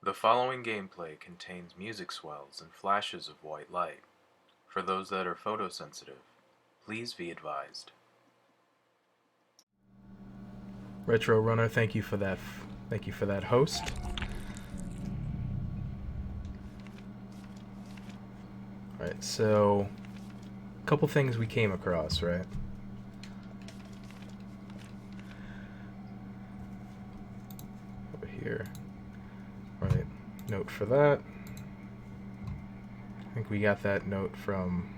The following gameplay contains music swells and flashes of white light. For those that are photosensitive, please be advised. Retro Runner, thank you for that. Thank you for that host. All right, so a couple things we came across, right? Over here, right? Note for that. I think we got that note from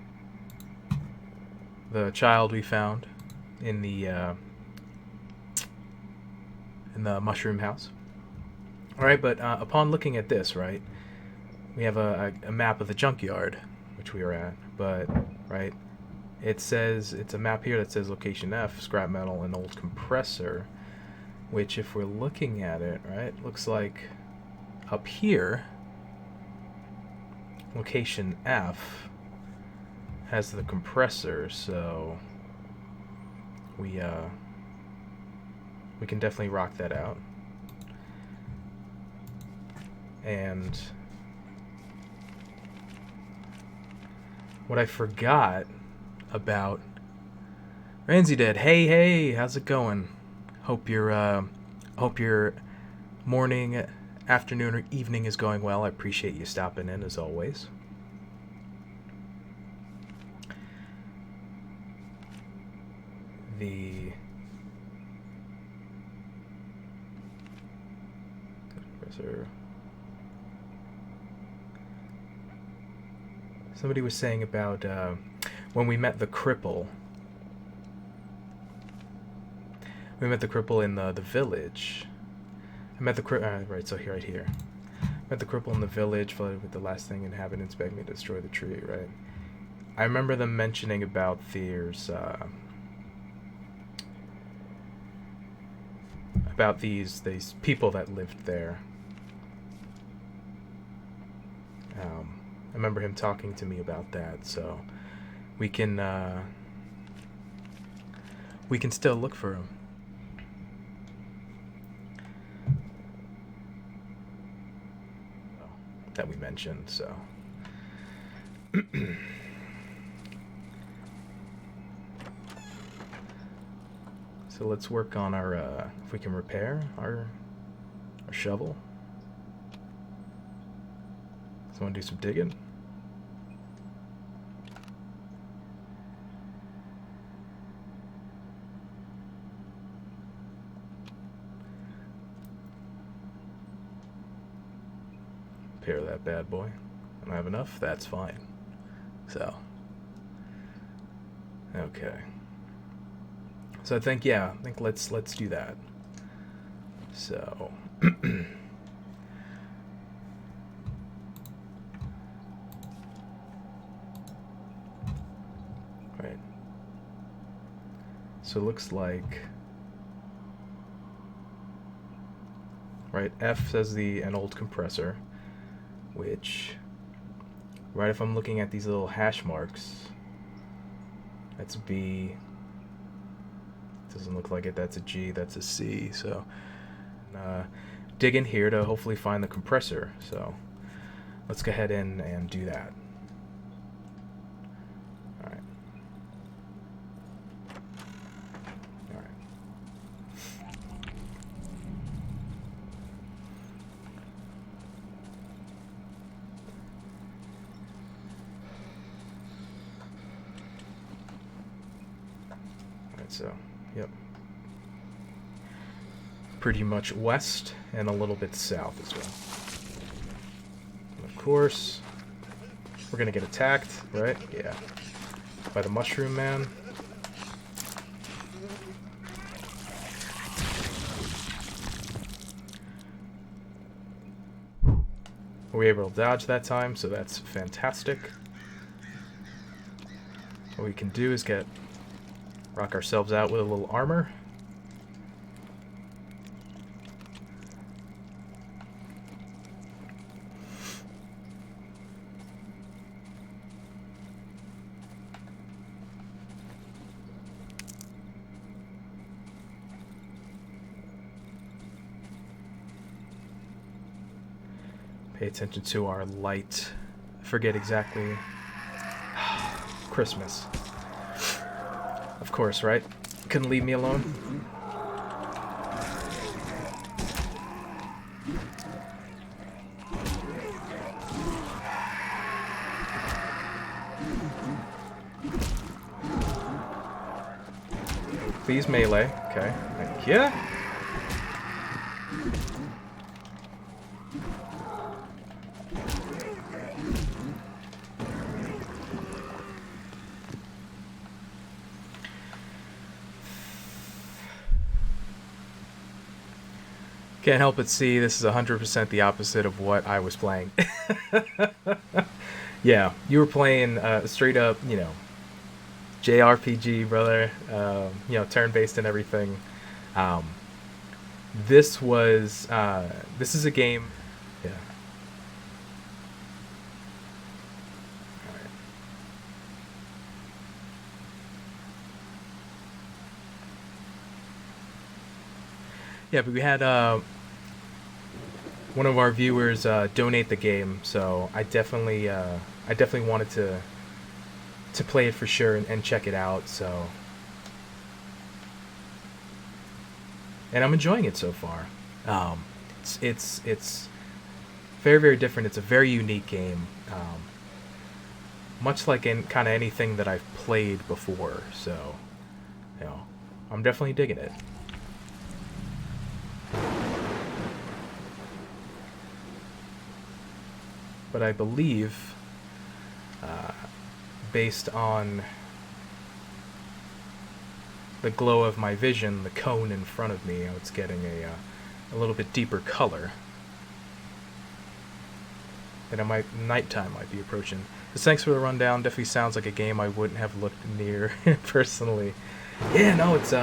the child we found in the mushroom house. All right, but upon looking at this, right, we have a map of the junkyard, which we were at, but right, it says it's a map here that says location F, scrap metal, and old compressor, which if we're looking at it, right, looks like up here, location F has the compressor, so we can definitely rock that out. And what I forgot about Ramsey did. Hey, how's it going? Hope your morning, afternoon, or evening is going well. I appreciate you stopping in as always. The somebody was saying about when we met the cripple. We met the cripple in the village. I met the cripple. Right, so right here. Met the cripple in the village, flooded with the last thing inhabitants begged me to destroy the tree, right? I remember them mentioning about these people that lived there. I remember him talking to me about that, so we can still look for him. That we mentioned, so so let's work on our if we can repair our shovel. So want to do some digging. Repair that bad boy. I don't have enough. That's fine. So okay. So I think let's do that. So right. So it looks like right, F says an old compressor, which right, if I'm looking at these little hash marks, that's B. Doesn't look like it. That's a G. That's a C. So dig in here to hopefully find the compressor. So let's go ahead and do that. All right. So, yep. Pretty much west and a little bit south as well. And of course, we're gonna get attacked, right? Yeah. By the mushroom man. We were able to dodge that time, so that's fantastic. What we can do is rock ourselves out with a little armor. Pay attention to our light. I forget exactly. Christmas. Of course, right? Couldn't leave me alone. Please melee. Okay. Thank you. Can't help but see this is 100% the opposite of what I was playing. Yeah, you were playing straight up, you know, JRPG, brother. You know, turn-based and everything. This is a game. Yeah. All right. Yeah, but we had one of our viewers donate the game, so I definitely wanted to play it for sure and check it out. So, and I'm enjoying it so far. It's very, very different. It's a very unique game, much like in kind of anything that I've played before. So, you know, I'm definitely digging it. But I believe, based on the glow of my vision, the cone in front of me, it's getting a little bit deeper color. And nighttime might be approaching. Just thanks for the rundown. Definitely sounds like a game I wouldn't have looked near personally. Yeah, no, it's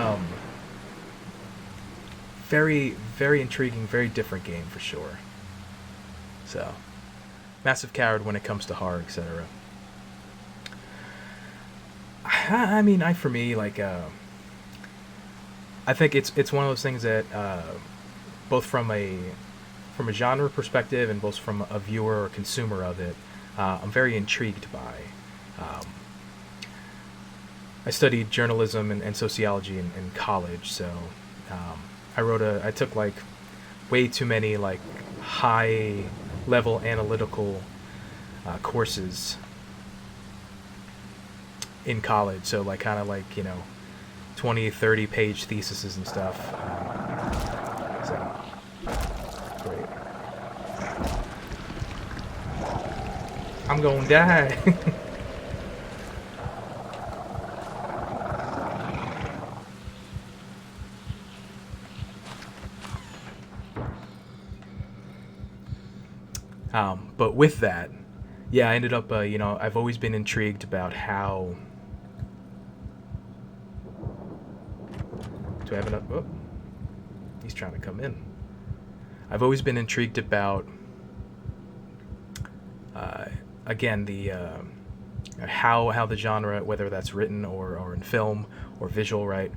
very, very intriguing, very different game for sure. So, massive coward when it comes to horror, etc. I mean, for me, like, I think it's one of those things that, both from a genre perspective and both from a viewer or consumer of it, I'm very intrigued by. I studied journalism and sociology in college, so I took like way too many like high level analytical courses in college, so like kind of like, you know, 20-30 page theses and stuff. So great. I'm gonna die. But with that, yeah, I ended up, you know, I've always been intrigued about how. Do I have enough? Oh, he's trying to come in. I've always been intrigued about, again, the how the genre, whether that's written or in film or visual, right,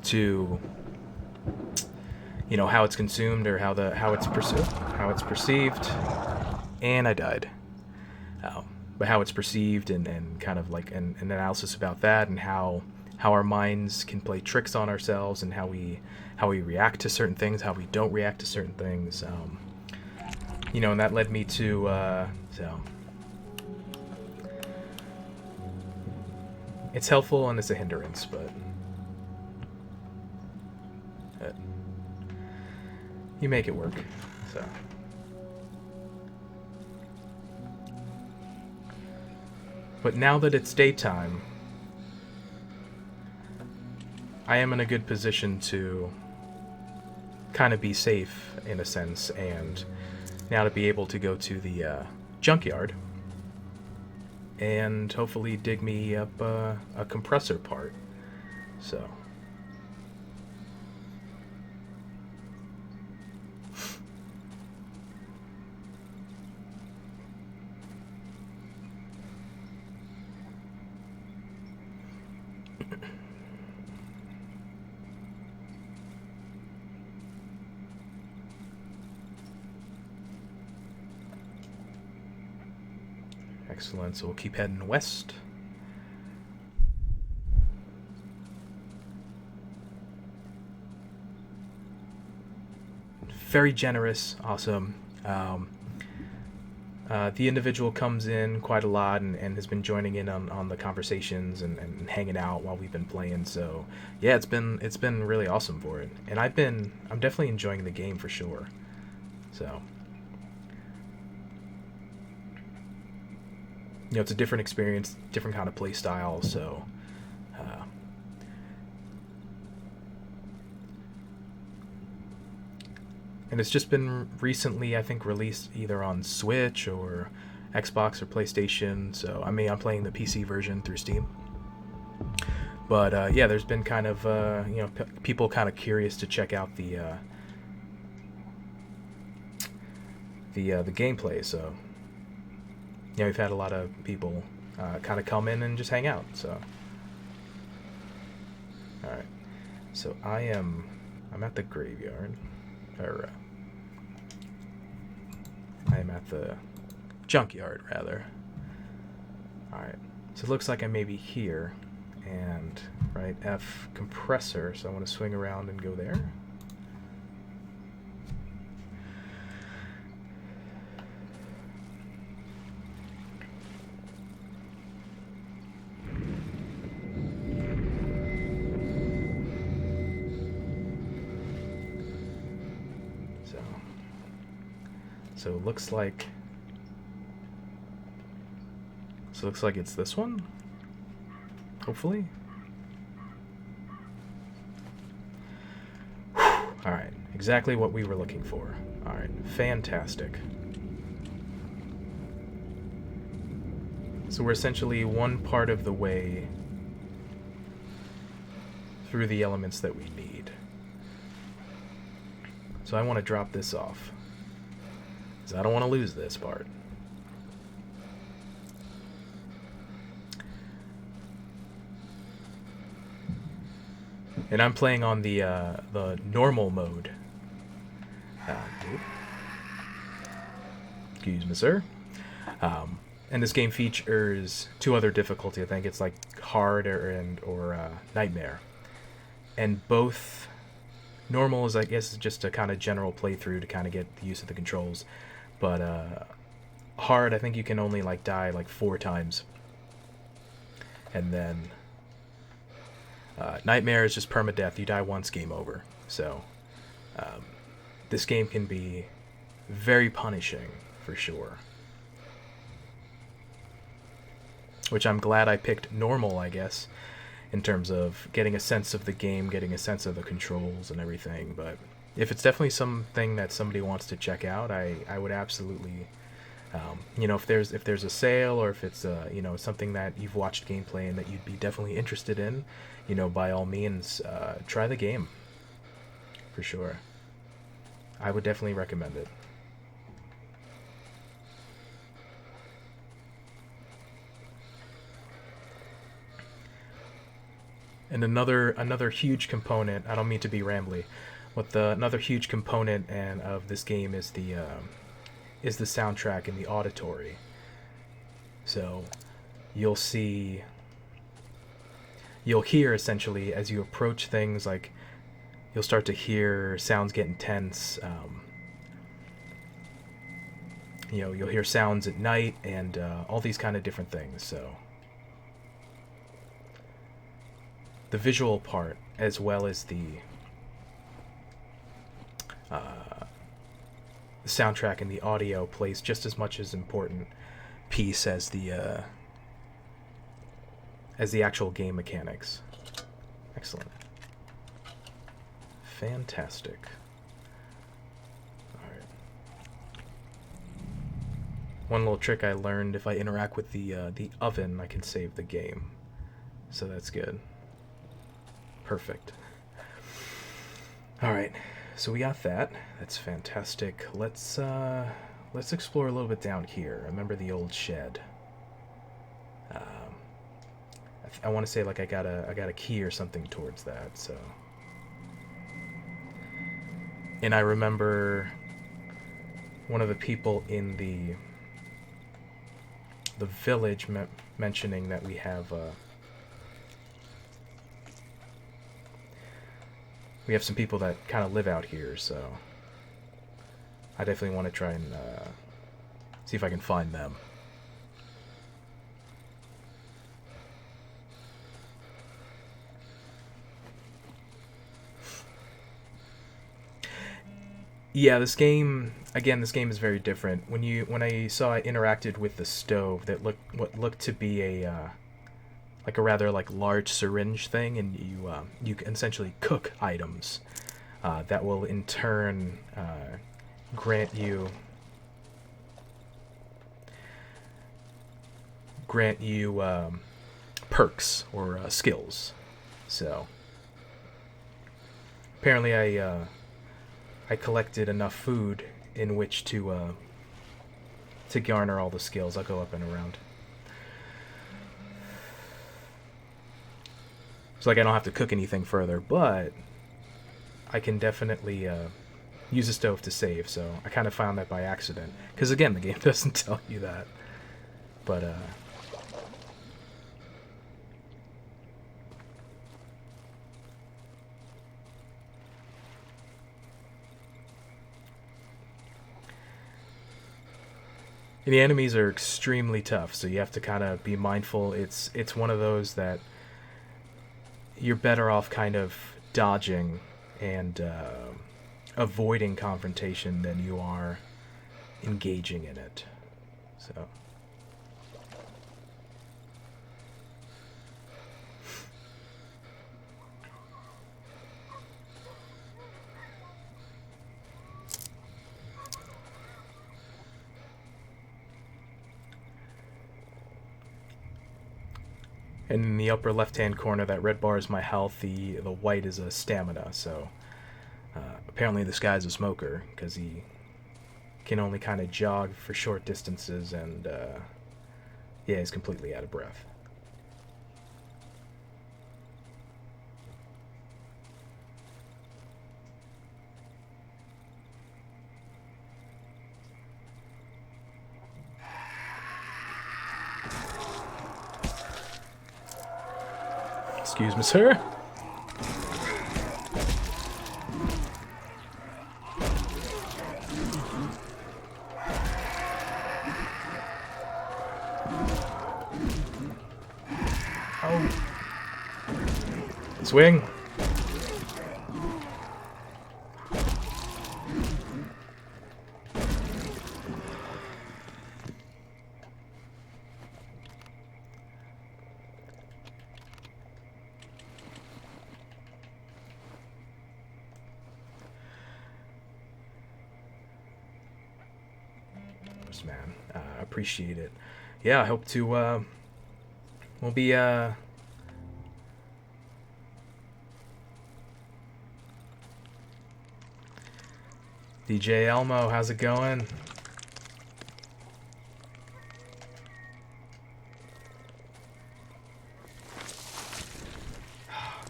to, you know, how it's consumed or how it's perceived, and I died. But how it's perceived and kind of like an analysis about that, and how our minds can play tricks on ourselves, and how we react to certain things, how we don't react to certain things. You know, and that led me to so it's helpful and it's a hindrance, but you make it work. So. But now that it's daytime, I am in a good position to kind of be safe in a sense, and now to be able to go to the junkyard and hopefully dig me up a compressor part. So. Excellent. So we'll keep heading west. Very generous, awesome. The individual comes in quite a lot and has been joining in on the conversations and hanging out while we've been playing. So yeah, it's been really awesome for it, and I'm definitely enjoying the game for sure. So it's a different experience, different kind of play style. So. And it's just been recently, I think, released either on Switch or Xbox or PlayStation. So, I mean, I'm playing the PC version through Steam. But, yeah, there's been kind of, people kind of curious to check out the gameplay. So, yeah, we've had a lot of people kind of come in and just hang out. So, all right. So I'm at the graveyard. Or, I am at the junkyard, rather. Alright, so it looks like I may be here, and, right, F compressor, so I want to swing around and go there. So it looks like it's this one. Hopefully. All right, exactly what we were looking for. All right, fantastic. So we're essentially one part of the way through the elements that we need. So I want to drop this off. I don't want to lose this part. And I'm playing on the normal mode. Excuse me, sir. And this game features 2 other difficulty. I think it's like hard or nightmare. And both normal is, I guess, just a kind of general playthrough to kind of get the use of the controls. But hard, I think you can only like die like 4 times. And then nightmare is just permadeath. You die once, game over. So this game can be very punishing for sure. Which I'm glad I picked normal, I guess, in terms of getting a sense of the game, getting a sense of the controls and everything. But if it's definitely something that somebody wants to check out, I would absolutely, if there's a sale or if it's something that you've watched gameplay and that you'd be definitely interested in, by all means, try the game. For sure. I would definitely recommend it. And another huge component, I don't mean to be rambly, but another huge component of this game is the soundtrack and the auditory. So you'll hear essentially as you approach things, like you'll start to hear sounds get intense. You'll hear sounds at night and all these kind of different things. So the visual part as well as the soundtrack and the audio plays just as much as important piece as the actual game mechanics. Excellent. Fantastic. All right. One little trick I learned: if I interact with the oven, I can save the game. So that's good. Perfect. All right. So we got that. That's fantastic. Let's explore a little bit down here. Remember the old shed. I want to say like I got a key or something towards that. So, and I remember one of the people in the village mentioning that we have some people that kind of live out here, so I definitely want to try and see if I can find them. Yeah, this game is very different. When I saw I interacted with the stove that looked to be a like a rather like large syringe thing, and you can essentially cook items that will in turn grant you perks or skills. So apparently I collected enough food in which to garner all the skills. I'll go up and around. It's like I don't have to cook anything further, but I can definitely use a stove to save, so I kind of found that by accident. Because again, the game doesn't tell you that. But and the enemies are extremely tough, so you have to kind of be mindful. It's one of those that you're better off kind of dodging and avoiding confrontation than you are engaging in it. So and in the upper left-hand corner, that red bar is my health. The white is a stamina. So apparently this guy's a smoker because he can only kind of jog for short distances, and yeah, he's completely out of breath. Excuse me, sir. Oh. Swing. Man, I appreciate it. Yeah, I hope to we'll be DJ Elmo, how's it going?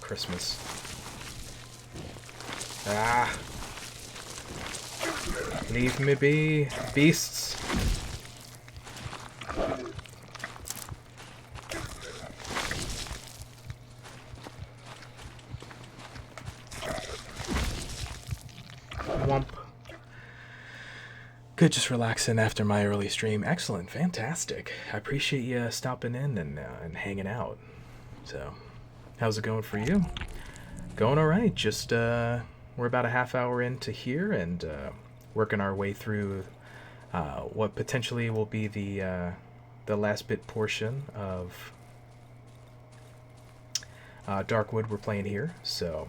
Christmas. Ah. Leave me be, beasts. Womp. Good, just relaxing after my early stream. Excellent, fantastic. I appreciate you stopping in and hanging out. So, how's it going for you? Going all right. Just we're about a half hour into here and working our way through what potentially will be the last bit portion of Darkwood we're playing here. So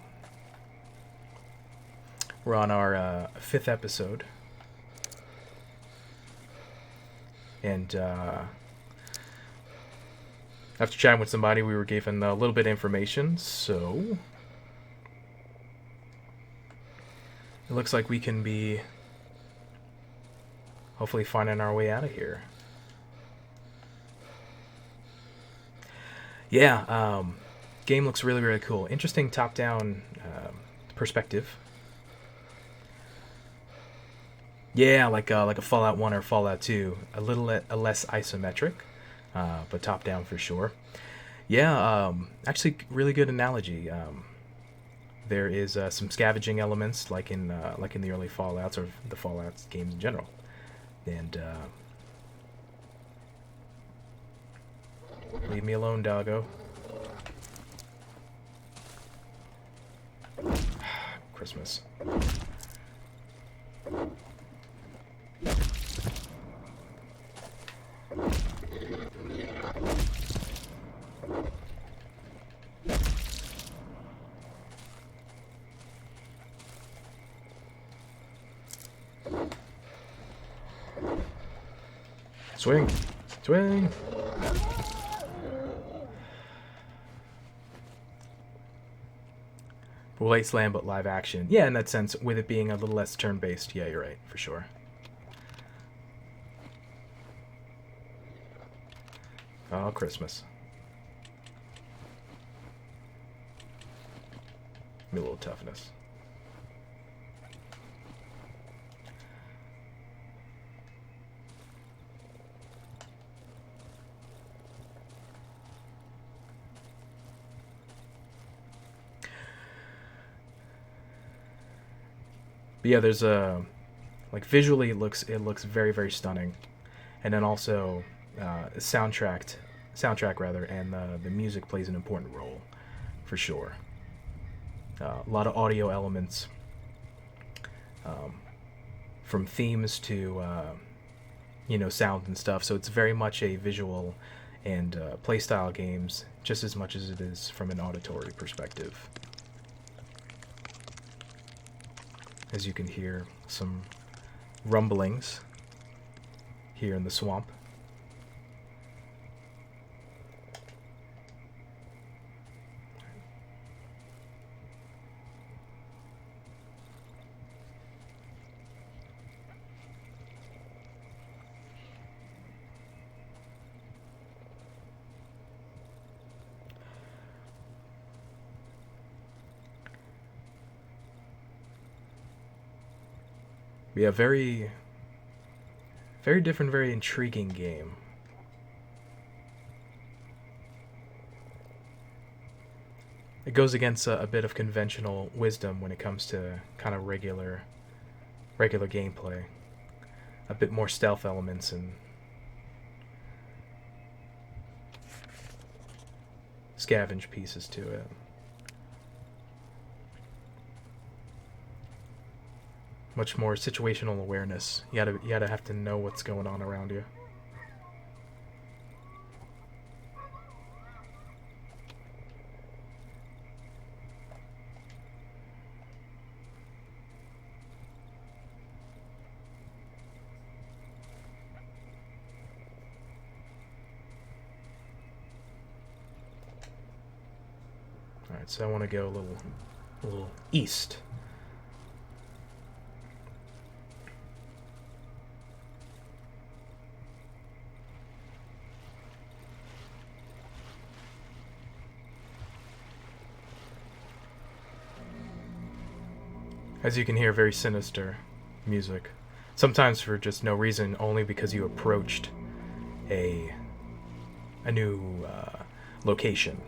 we're on our 5th episode, and after chatting with somebody, we were given a little bit of information, so it looks like we can be hopefully finding our way out of here. Yeah, game looks really, really cool. Interesting top-down perspective. Yeah, like a Fallout 1 or Fallout 2. A little less isometric. but top down for sure. Yeah, actually, really good analogy. There is some scavenging elements, like in the early Fallout's or the Fallout games in general, and leave me alone, doggo. Christmas. Swing! Swing! Wasteland, but live action. Yeah, in that sense, with it being a little less turn-based. Yeah, you're right, for sure. Oh, Christmas. Give me a little toughness. But yeah, there's a like visually it looks very very stunning, and then also soundtrack rather, and the music plays an important role, for sure. A lot of audio elements, from themes to sound and stuff. So it's very much a visual and playstyle games, just as much as it is from an auditory perspective. As you can hear some rumblings here in the swamp. We have very different, very intriguing game. It goes against a bit of conventional wisdom when it comes to kind of regular gameplay. A bit more stealth elements and scavenge pieces to it. Much more situational awareness. You gotta have to know what's going on around you. Alright, so I want to go a little east. As you can hear, very sinister music. Sometimes for just no reason, only because you approached a new location.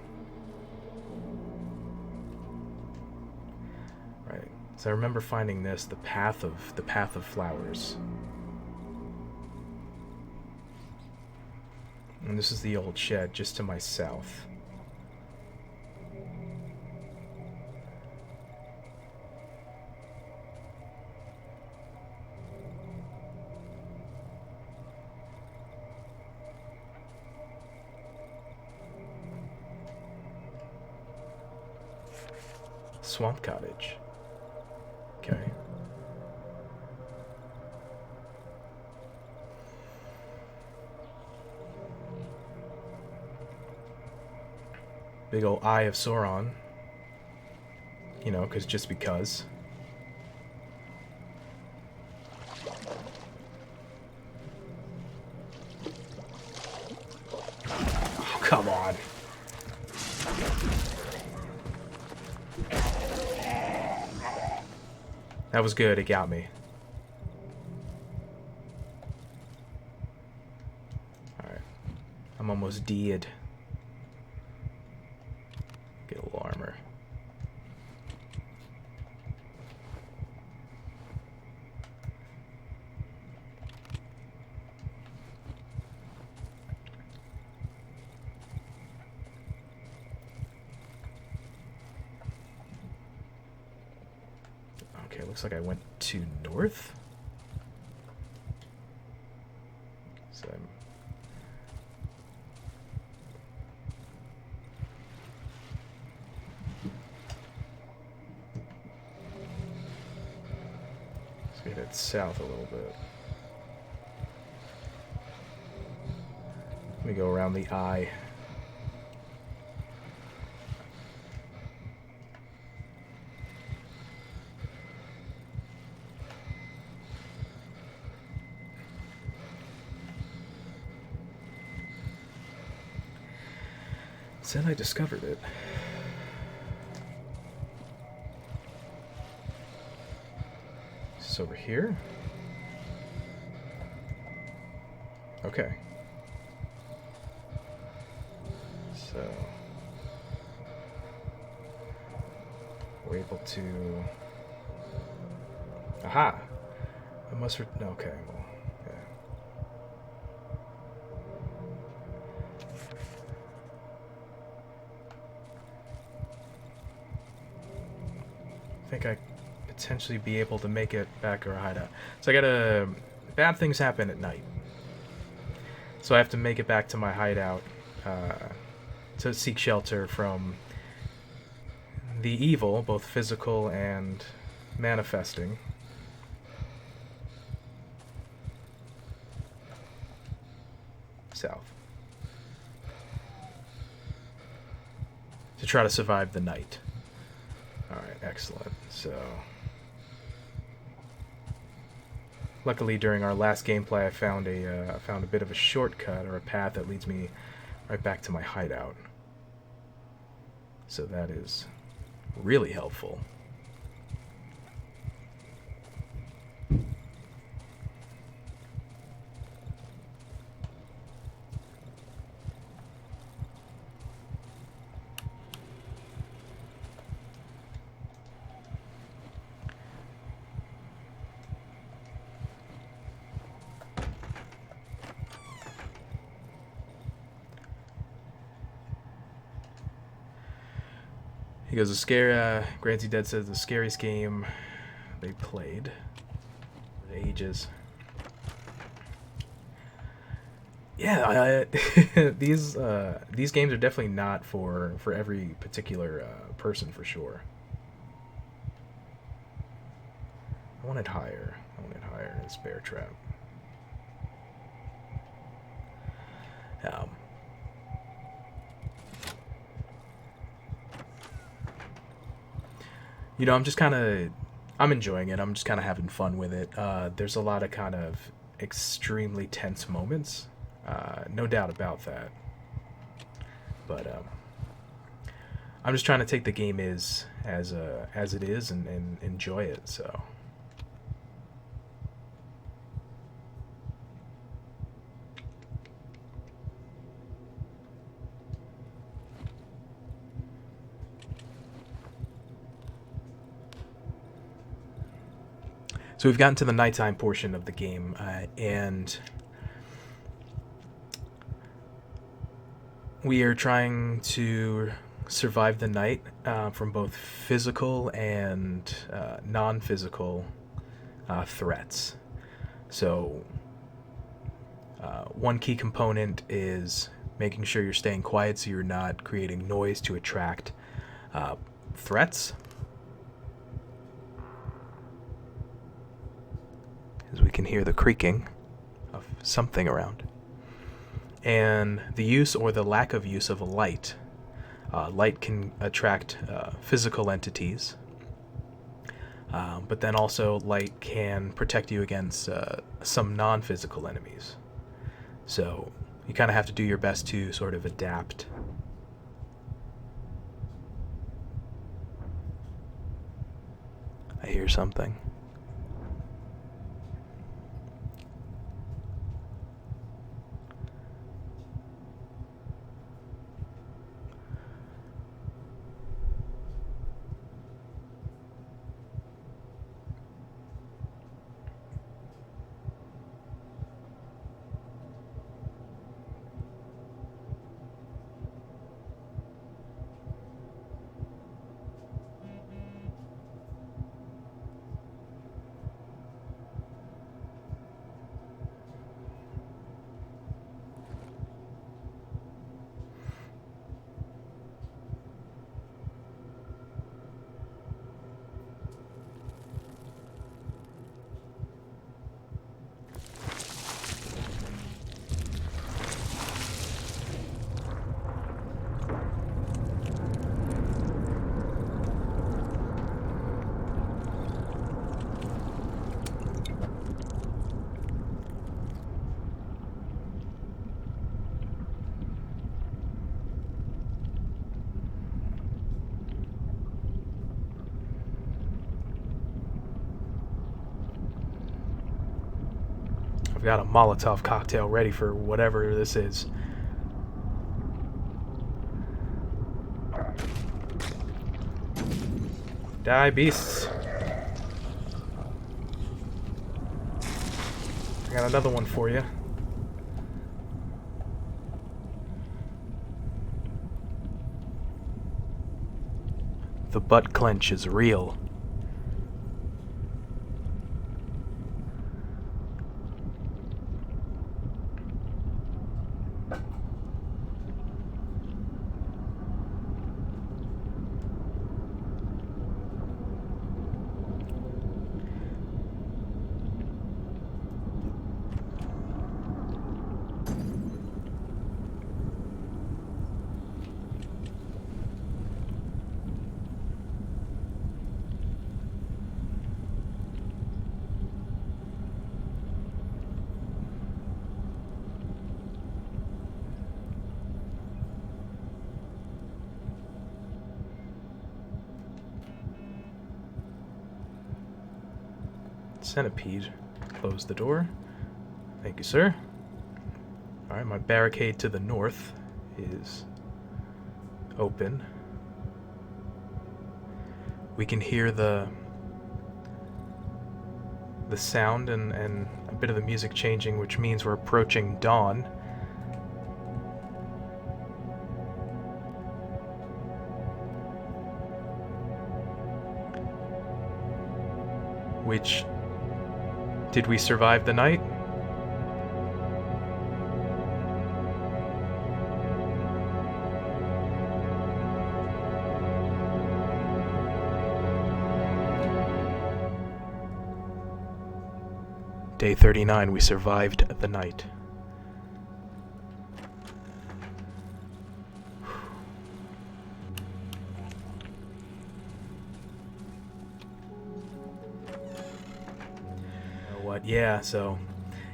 Right. So I remember finding this, the path of flowers. And this is the old shed just to my south. Swamp cottage. Okay. Big ol' Eye of Sauron. You know, just because. Oh, come on. That was good, it got me. Alright. I'm almost dead. Get a little armor. Okay, looks like I went to north. So I'm... Let's get it south a little bit. Let me go around the eye. Said I discovered it. Is this over here? Okay. So we're able to... Aha! I must... Okay, well, yeah. I think I potentially be able to make it back to our hideout. So I gotta... Bad things happen at night. So I have to make it back to my hideout to seek shelter from the evil, both physical and manifesting. South. To try to survive the night. Alright, excellent. So... Luckily, during our last gameplay, I found a bit of a shortcut, or a path that leads me right back to my hideout. So that is really helpful. He goes, Granty Dead says, the scariest game they played in ages. Yeah, these games are definitely not for every particular person, for sure. I want it higher. It's Bear Trap. You know, I'm enjoying it. I'm just kind of having fun with it. There's a lot of kind of extremely tense moments. No doubt about that. But I'm just trying to take the game as it is and enjoy it, so... So we've gotten to the nighttime portion of the game, and we are trying to survive the night from both physical and non-physical threats. So one key component is making sure you're staying quiet so you're not creating noise to attract threats. As we can hear the creaking of something around. And the use or the lack of use of a light. Light can attract physical entities, but then also light can protect you against some non-physical enemies. So you kind of have to do your best to sort of adapt. I hear something. I've got a Molotov cocktail ready for whatever this is. Die, beasts. I got another one for you. The butt clench is real. Centipede. Close the door. Thank you, sir. Alright, my barricade to the north is open. We can hear the sound and a bit of the music changing, which means we're approaching dawn. Which... Did we survive the night? Day 39, we survived the night. Yeah, so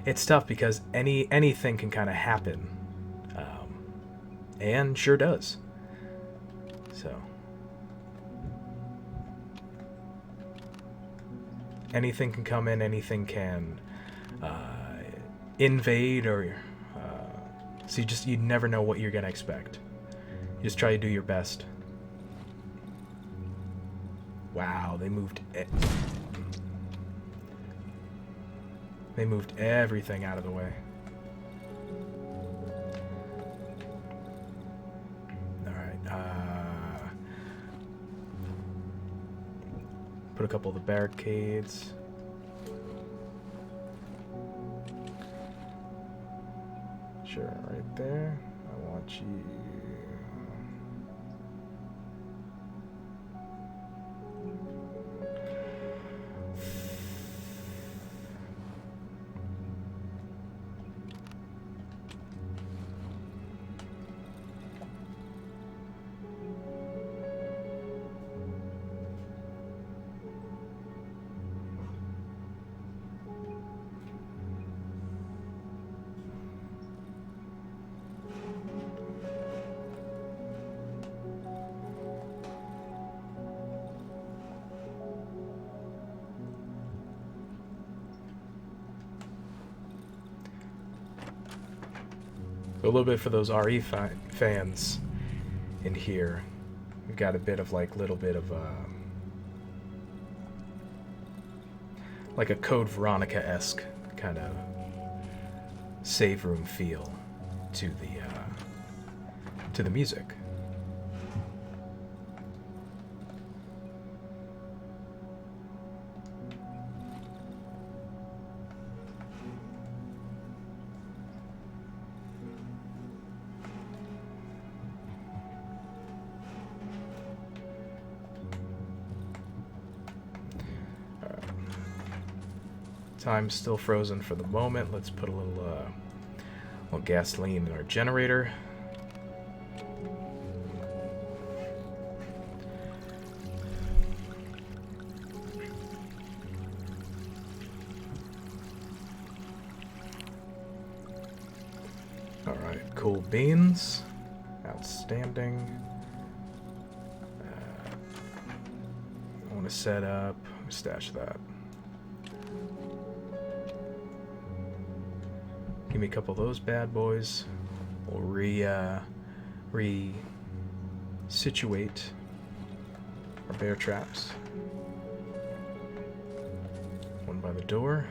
it's tough because anything can kind of happen, and sure does. So anything can come in, anything can invade, or so you never know what you're gonna expect. You just try to do your best. Wow, they moved it. They moved everything out of the way. Alright, put a couple of the barricades. Sure, right there. I want you... A little bit for those RE fans in here. We've got a bit of like like a Code Veronica-esque kind of save room feel to the music. Time's still frozen for the moment. Let's put a little gasoline in our generator. All right, cool beans, outstanding. I want to set up. Stash that. Give me a couple of those bad boys. We'll re-situate our bear traps. One by the door.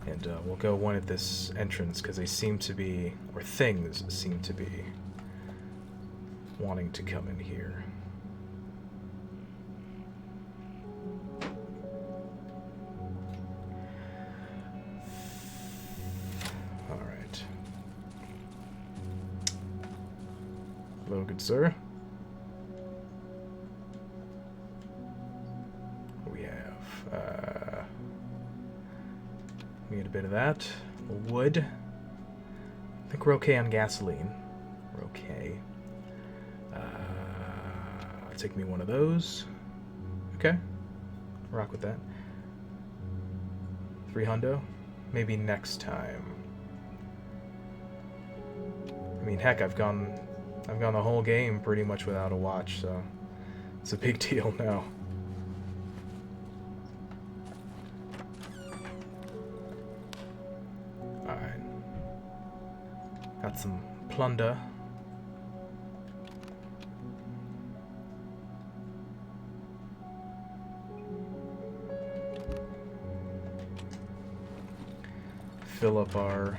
And we'll go one at this entrance because they seem to be, or things seem to be, wanting to come in here. All right. Hello, good sir. We have, we get a bit of that. Wood. I think we're okay on gasoline. We're okay. Take me one of those. Okay. Rock with that. 3 hundo. Maybe next time. I mean, heck, I've gone the whole game pretty much without a watch, so it's a big deal now. Alright. Got some plunder. Fill up our...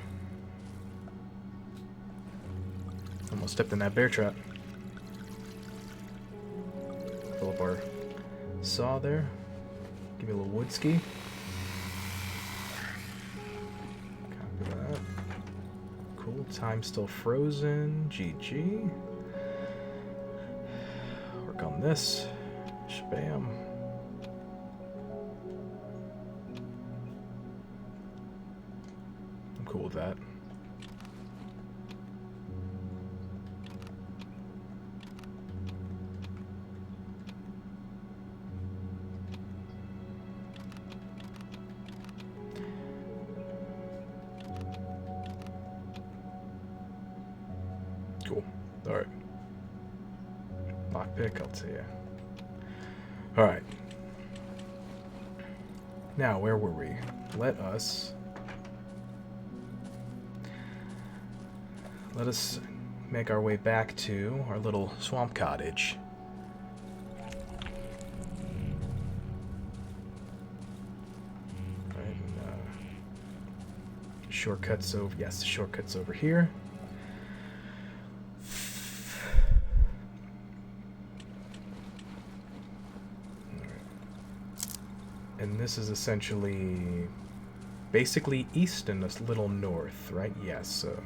Almost stepped in that bear trap. Fill up our saw there. Give me a little wood ski. Copy that. Cool. Time still frozen. GG. Work on this. Shabam. I'm cool with that. Cool. Alright. Lockpick, I'll tell you. Alright. Now, where were we? Let us make our way back to our little swamp cottage. Alright, and, shortcuts over, yes, shortcuts over here. And this is essentially basically east and a little north, right? Yes, so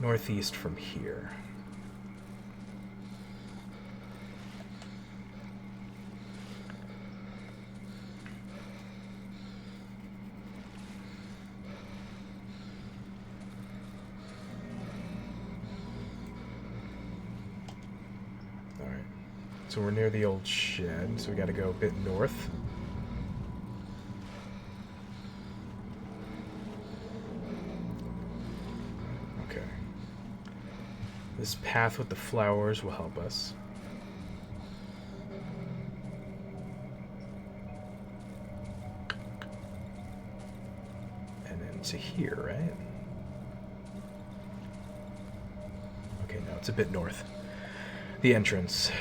northeast from here. All right, so we're near the old shed, so we got to go a bit north. This path with the flowers will help us. And then to here, right? Okay, no, it's a bit north. The entrance.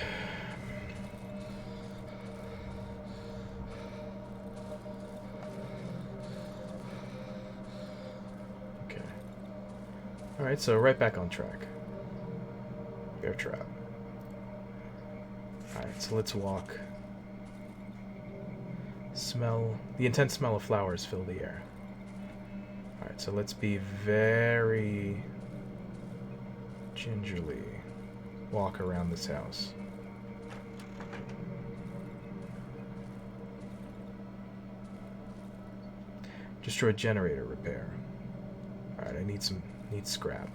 Okay. Alright, so right back on track. Bear trap. Alright, so let's walk. Smell. The intense smell of flowers fill the air. Alright, so let's be very gingerly walk around this house. Destroy generator repair. Alright, I need scrap.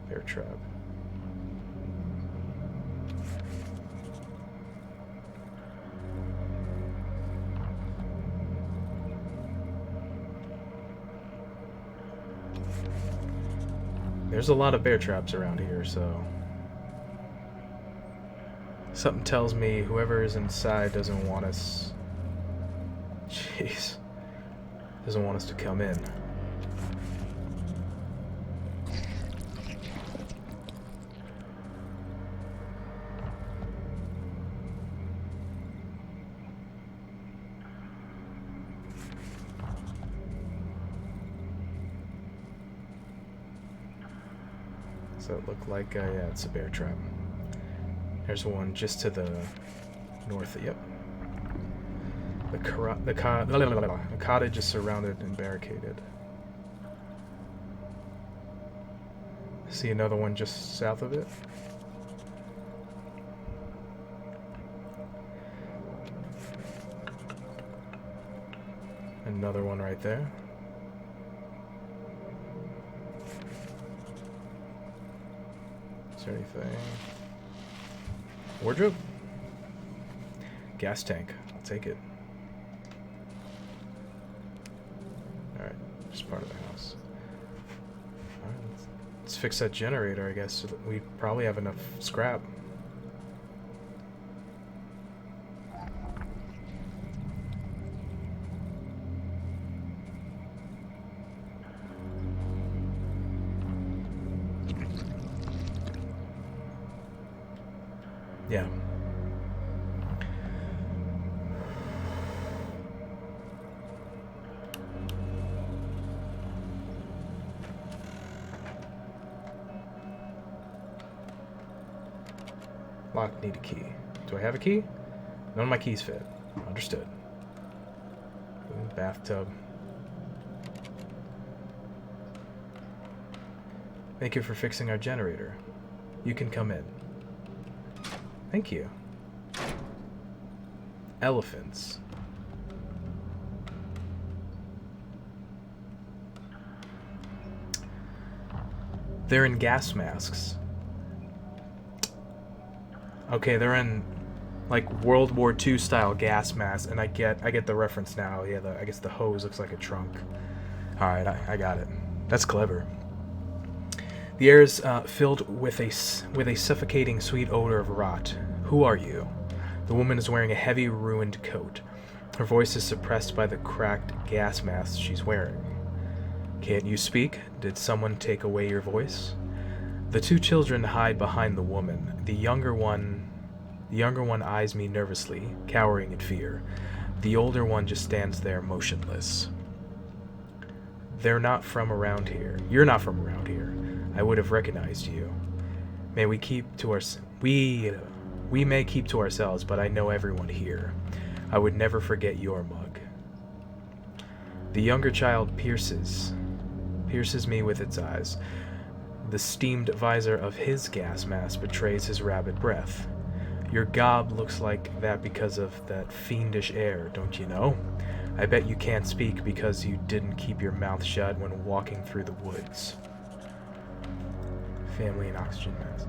Bear trap. There's a lot of bear traps around here, so... Something tells me whoever is inside doesn't want us... Jeez. Doesn't want us to come in. Does that look like, yeah, it's a bear trap. There's one just to the north, yep. The cottage is surrounded and barricaded. See another one just south of it? Another one right there. Is there anything? Wardrobe? Gas tank. I'll take it. Alright, just part of the house. Alright, let's fix that generator, I guess. So that we probably have enough scrap. Yeah. Lock, need a key. Do I have a key? None of my keys fit. Understood. Ooh, bathtub. Thank you for fixing our generator. You can come in. Thank you. Elephants. They're in gas masks. Okay, they're in like World War II style gas masks, and I get the reference now. Yeah, I guess the hose looks like a trunk. All right, I got it. That's clever. The air is filled with a suffocating sweet odor of rot. Who are you? The woman is wearing a heavy, ruined coat. Her voice is suppressed by the cracked gas mask she's wearing. Can't you speak? Did someone take away your voice? The two children hide behind the woman. The younger one eyes me nervously, cowering in fear. The older one just stands there motionless. They're not from around here. You're not from around here. I would have recognized you. We may keep to ourselves, but I know everyone here. I would never forget your mug. The younger child pierces me with its eyes. The steamed visor of his gas mask betrays his rabid breath. Your gob looks like that because of that fiendish air, don't you know? I bet you can't speak because you didn't keep your mouth shut when walking through the woods. Family and oxygen mask.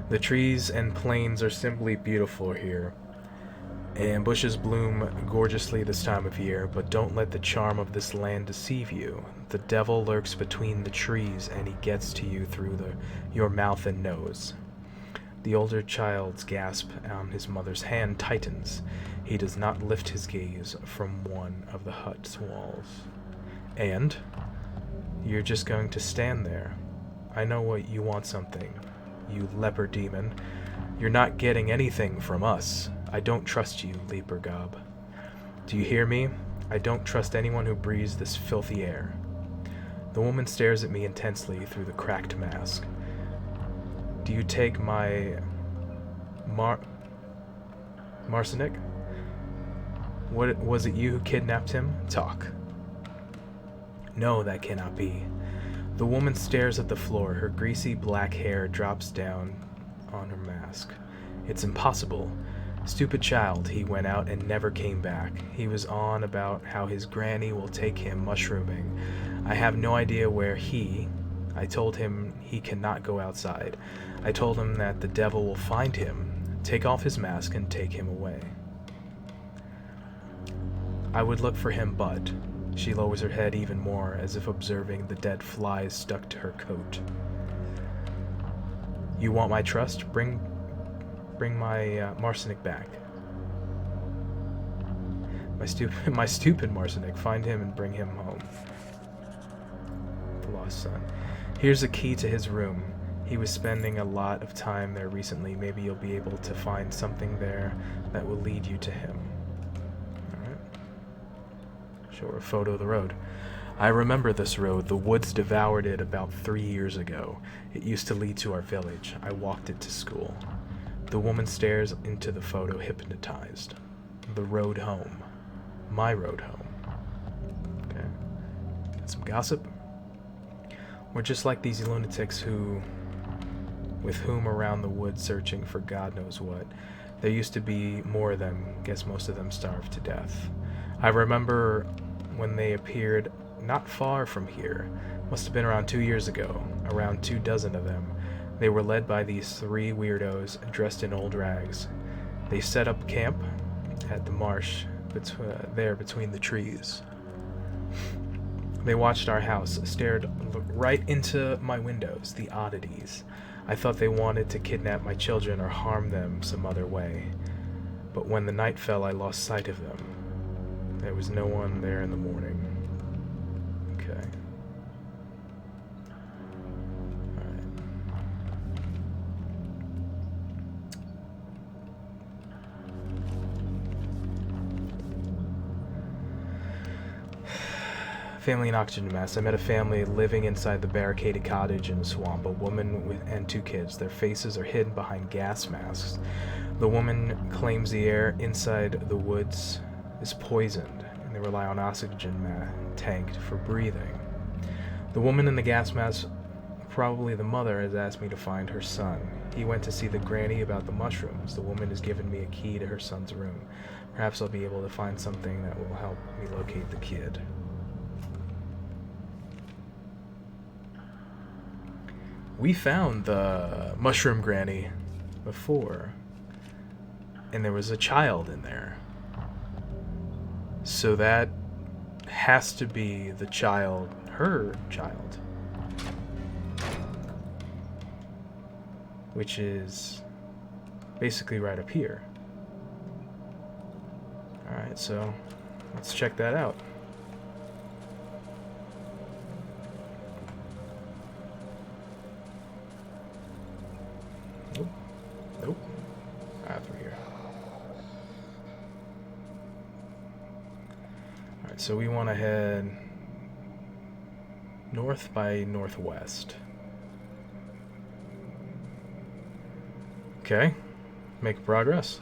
The trees and plains are simply beautiful here, and bushes bloom gorgeously this time of year, but don't let the charm of this land deceive you. The devil lurks between the trees, and he gets to you through your mouth and nose. The older child's gasp on his mother's hand tightens. He does not lift his gaze from one of the hut's walls. And you're just going to stand there. I know what you want something, you leper demon. You're not getting anything from us. I don't trust you, leper gob. Do you hear me? I don't trust anyone who breathes this filthy air. The woman stares at me intensely through the cracked mask. Do you take my Marcinik? What was it you who kidnapped him? Talk. No, that cannot be. The woman stares at the floor. Her greasy black hair drops down on her mask. It's impossible. Stupid child, he went out and never came back. He was on about how his granny will take him mushrooming. I have no idea where I told him he cannot go outside. I told him that the devil will find him, take off his mask, and take him away. I would look for him, but... She lowers her head even more, as if observing the dead flies stuck to her coat. You want my trust? Bring my Marcinic back. My stupid Marcinic. Find him and bring him home. The lost son. Here's the key to his room. He was spending a lot of time there recently. Maybe you'll be able to find something there that will lead you to him. Alright. Show her a photo of the road. I remember this road. The woods devoured it about 3 years ago. It used to lead to our village. I walked it to school. The woman stares into the photo, hypnotized. The road home. My road home. Okay. Got some gossip. We're just like these lunatics with whom around the woods searching for God knows what. There used to be more of them. Guess most of them starved to death. I remember when they appeared not far from here. Must have been around 2 years ago. Around 24 of them. They were led by these 3 weirdos dressed in old rags. They set up camp at the marsh there between the trees. They watched our house, stared right into my windows, the oddities. I thought they wanted to kidnap my children or harm them some other way. But when the night fell, I lost sight of them. There was no one there in the morning. Okay. Family in oxygen mask. I met a family living inside the barricaded cottage in a swamp. A woman and 2 kids. Their faces are hidden behind gas masks. The woman claims the air inside the woods is poisoned, and they rely on oxygen tank for breathing. The woman in the gas mask, probably the mother, has asked me to find her son. He went to see the granny about the mushrooms. The woman has given me a key to her son's room. Perhaps I'll be able to find something that will help me locate the kid. We found the mushroom granny before, and there was a child in there. So that has to be the child, her child. Which is basically right up here. Alright, so let's check that out. Nope. Through here. Alright, so we want to head north by northwest. Okay. Make progress.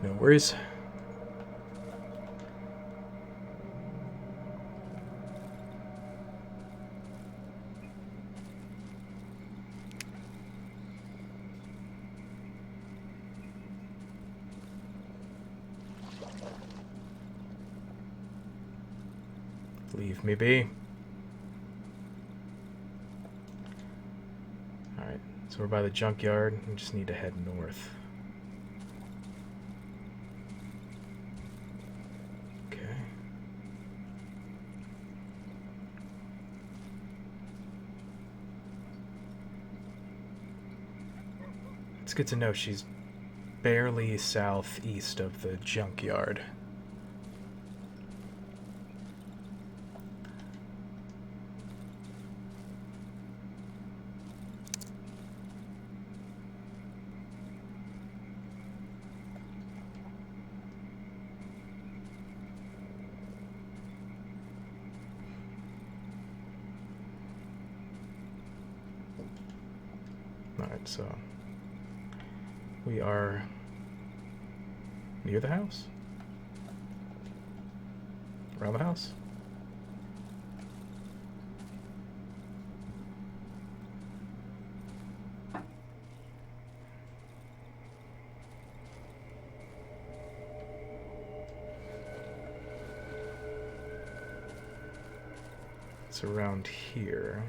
No worries. Leave me be. Alright, so we're by the junkyard. We just need to head north. It's good to know she's barely southeast of the junkyard. Alright, so we are near the house? Around the house? It's around here.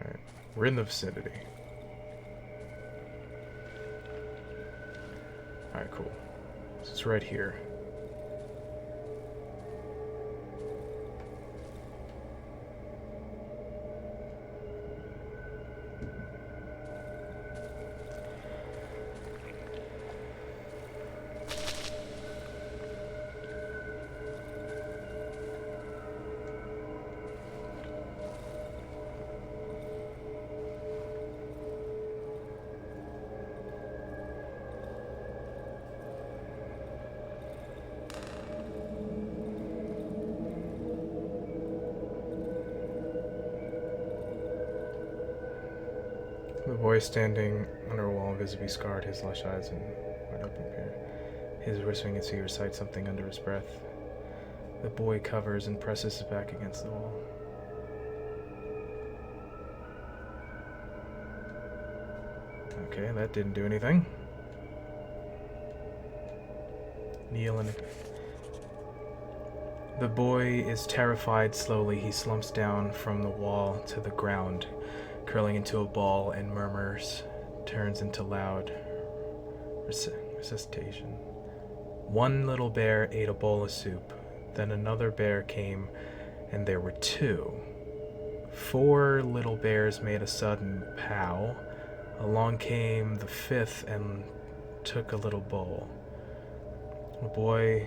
Alright, we're in the vicinity. Alright, cool. So it's right here. The boy standing under a wall, visibly scarred, his lush eyes and wide open peer. He is whispering as he recites something under his breath. The boy covers and presses his back against the wall. Okay, that didn't do anything. Kneel and... The boy is terrified. Slowly, he slumps down from the wall to the ground, curling into a ball, and murmurs, turns into loud resuscitation. One little bear ate a bowl of soup. Then another bear came, and there were two. 4 little bears made a sudden pow. Along came the 5th and took a little bowl. The boy,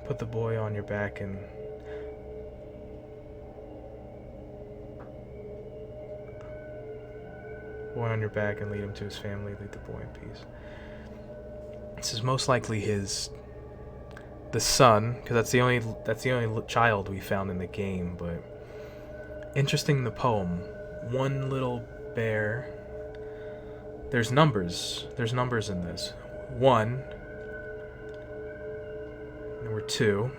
put the boy on your back and... Boy on your back and lead him to his family. Lead the boy in peace. This is most likely the son, because that's the only child we found in the game. But interesting, the poem. One little bear. There's numbers. There's numbers in this. 1. There were 2.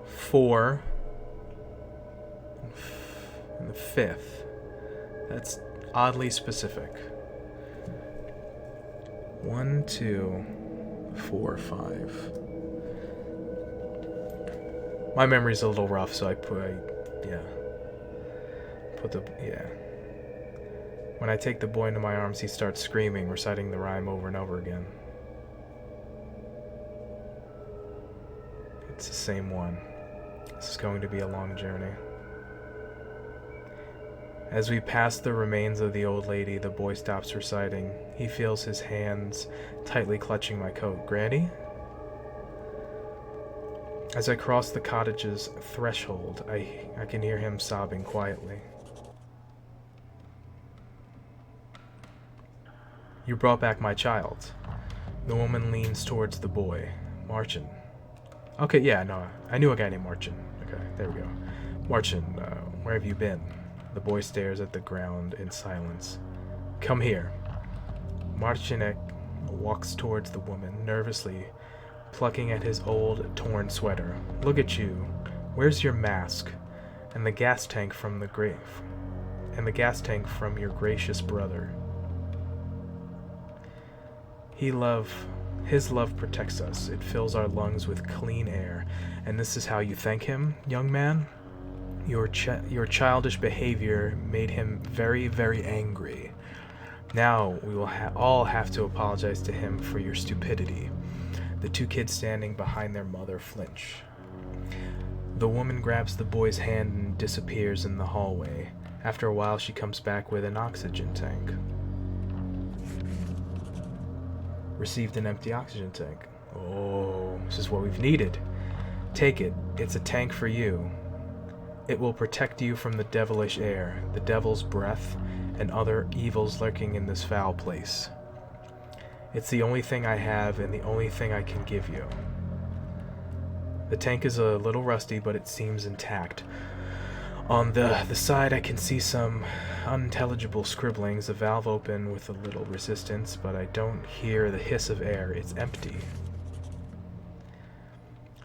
4. And the 5th. That's oddly specific. 1, 2, 4, 5. My memory's a little rough, so I put the When I take the boy into my arms, he starts screaming, reciting the rhyme over and over again. It's the same one. This is going to be a long journey. As we pass the remains of the old lady, the boy stops reciting. He feels his hands tightly clutching my coat. Granny? As I cross the cottage's threshold, I can hear him sobbing quietly. You brought back my child. The woman leans towards the boy. Marchin. Okay, yeah, no, I knew a guy named Marchin. Okay, there we go. Marchin, where have you been? The boy stares at the ground in silence. Come here. Marcinek walks towards the woman, nervously plucking at his old, torn sweater. Look at you. Where's your mask? And the gas tank from the grave. And the gas tank from your gracious brother. His love protects us. It fills our lungs with clean air. And this is how you thank him, young man? Your childish behavior made him very, very angry. Now we will all have to apologize to him for your stupidity. The 2 kids standing behind their mother flinch. The woman grabs the boy's hand and disappears in the hallway. After a while, she comes back with an oxygen tank. Received an empty oxygen tank. Oh, this is what we've needed. Take it. It's a tank for you. It will protect you from the devilish air, the devil's breath, and other evils lurking in this foul place. It's the only thing I have and the only thing I can give you. The tank is a little rusty, but it seems intact. On the side I can see some unintelligible scribblings, a valve open with a little resistance, but I don't hear the hiss of air. It's empty.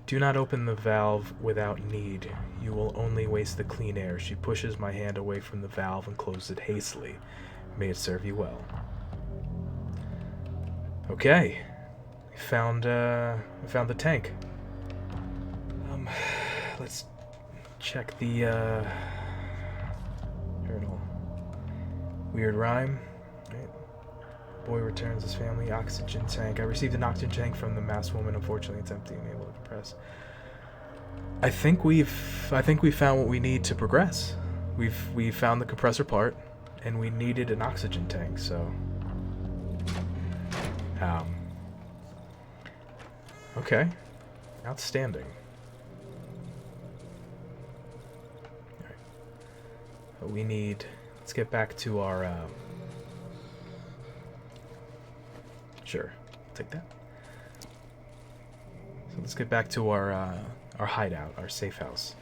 Do not open the valve without need. You will only waste the clean air. She pushes my hand away from the valve and closes it hastily. May it serve you well. Okay. I found the tank. Let's check the journal. Weird rhyme. Right. Boy returns his family. Oxygen tank. I received an oxygen tank from the masked woman. Unfortunately, it's empty and able to compress. I think we've found what we need to progress. We've found the compressor part, and we needed an oxygen tank. So, okay, outstanding. All right. But we need. Let's get back to our. Sure, take that. So let's get back to our hideout, our safe house.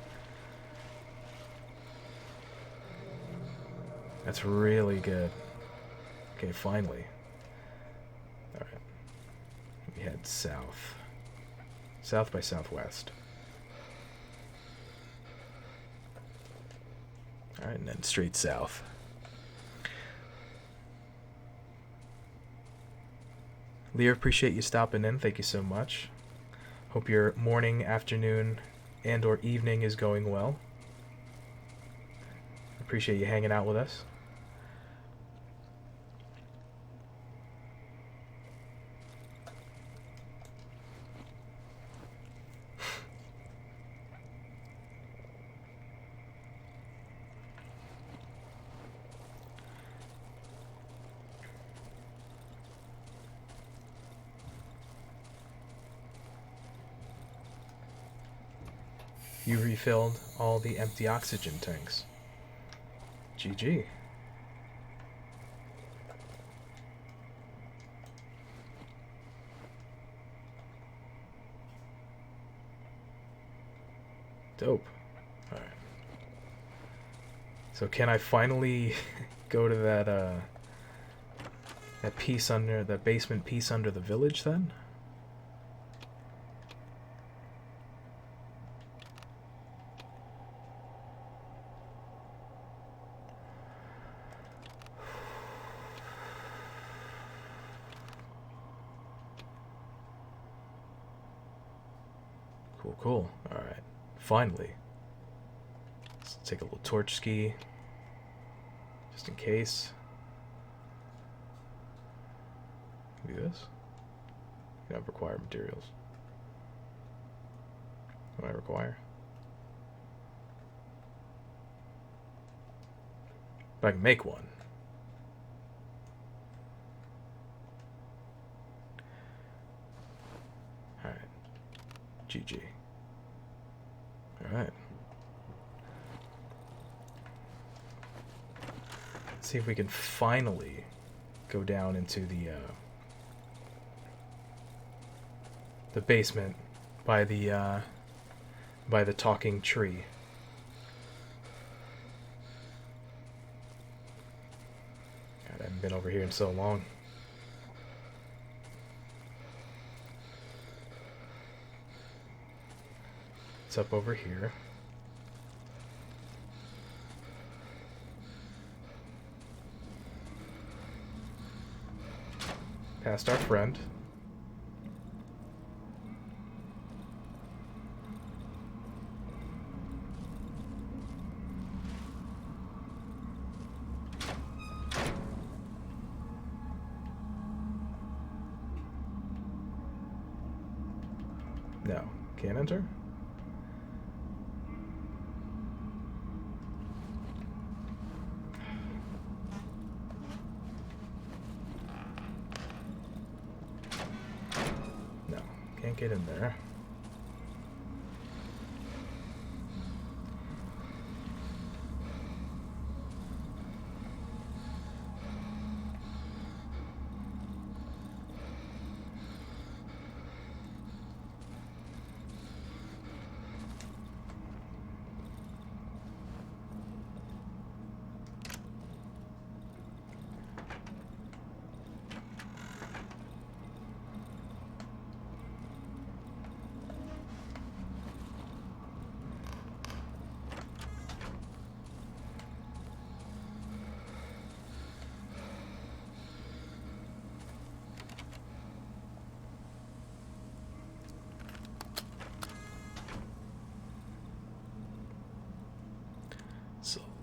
That's really good. Okay, finally. Alright. We head south. South by southwest. Alright, and then straight south. Lear, appreciate you stopping in. Thank you so much. Hope your morning, afternoon, and or evening is going well. Appreciate you hanging out with us. You refilled all the empty oxygen tanks. GG. Dope. Alright. So can I finally go to that piece under, that basement piece under the village then? Cool. Alright. Finally. Let's take a little torch ski. Just in case. Do this. You don't require materials. What do I require? But I can make one. Alright. GG. Alright. Let's see if we can finally go down into the basement by the talking tree. God, I haven't been over here in so long. It's up over here. Past our friend. No, can't enter? Can't get in there.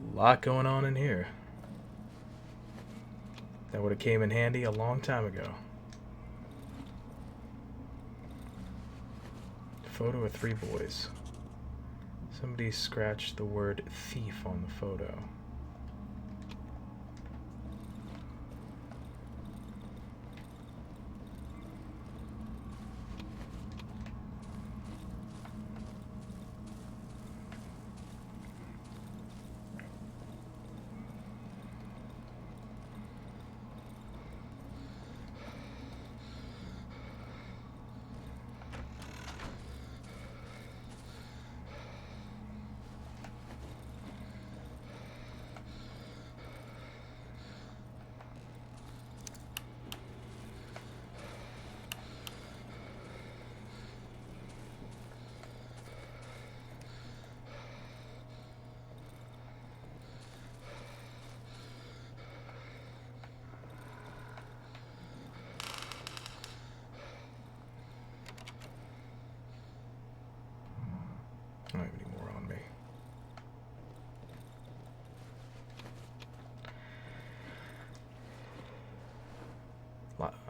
A lot going on in here. That would have came in handy a long time ago. Photo of 3 boys. Somebody scratched the word thief on the photo. I don't have any more on me.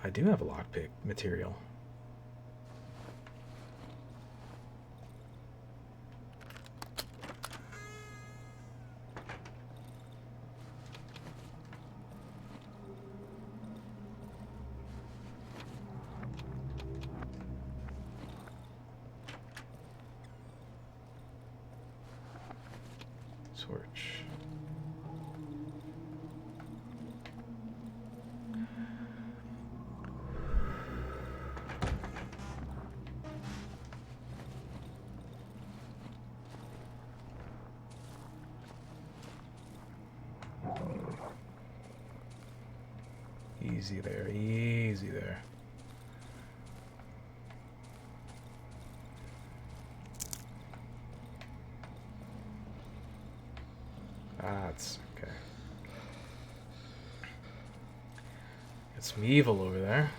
I do have a lockpick material. Torch. Easy there, easy there. That's okay. Got some evil over there.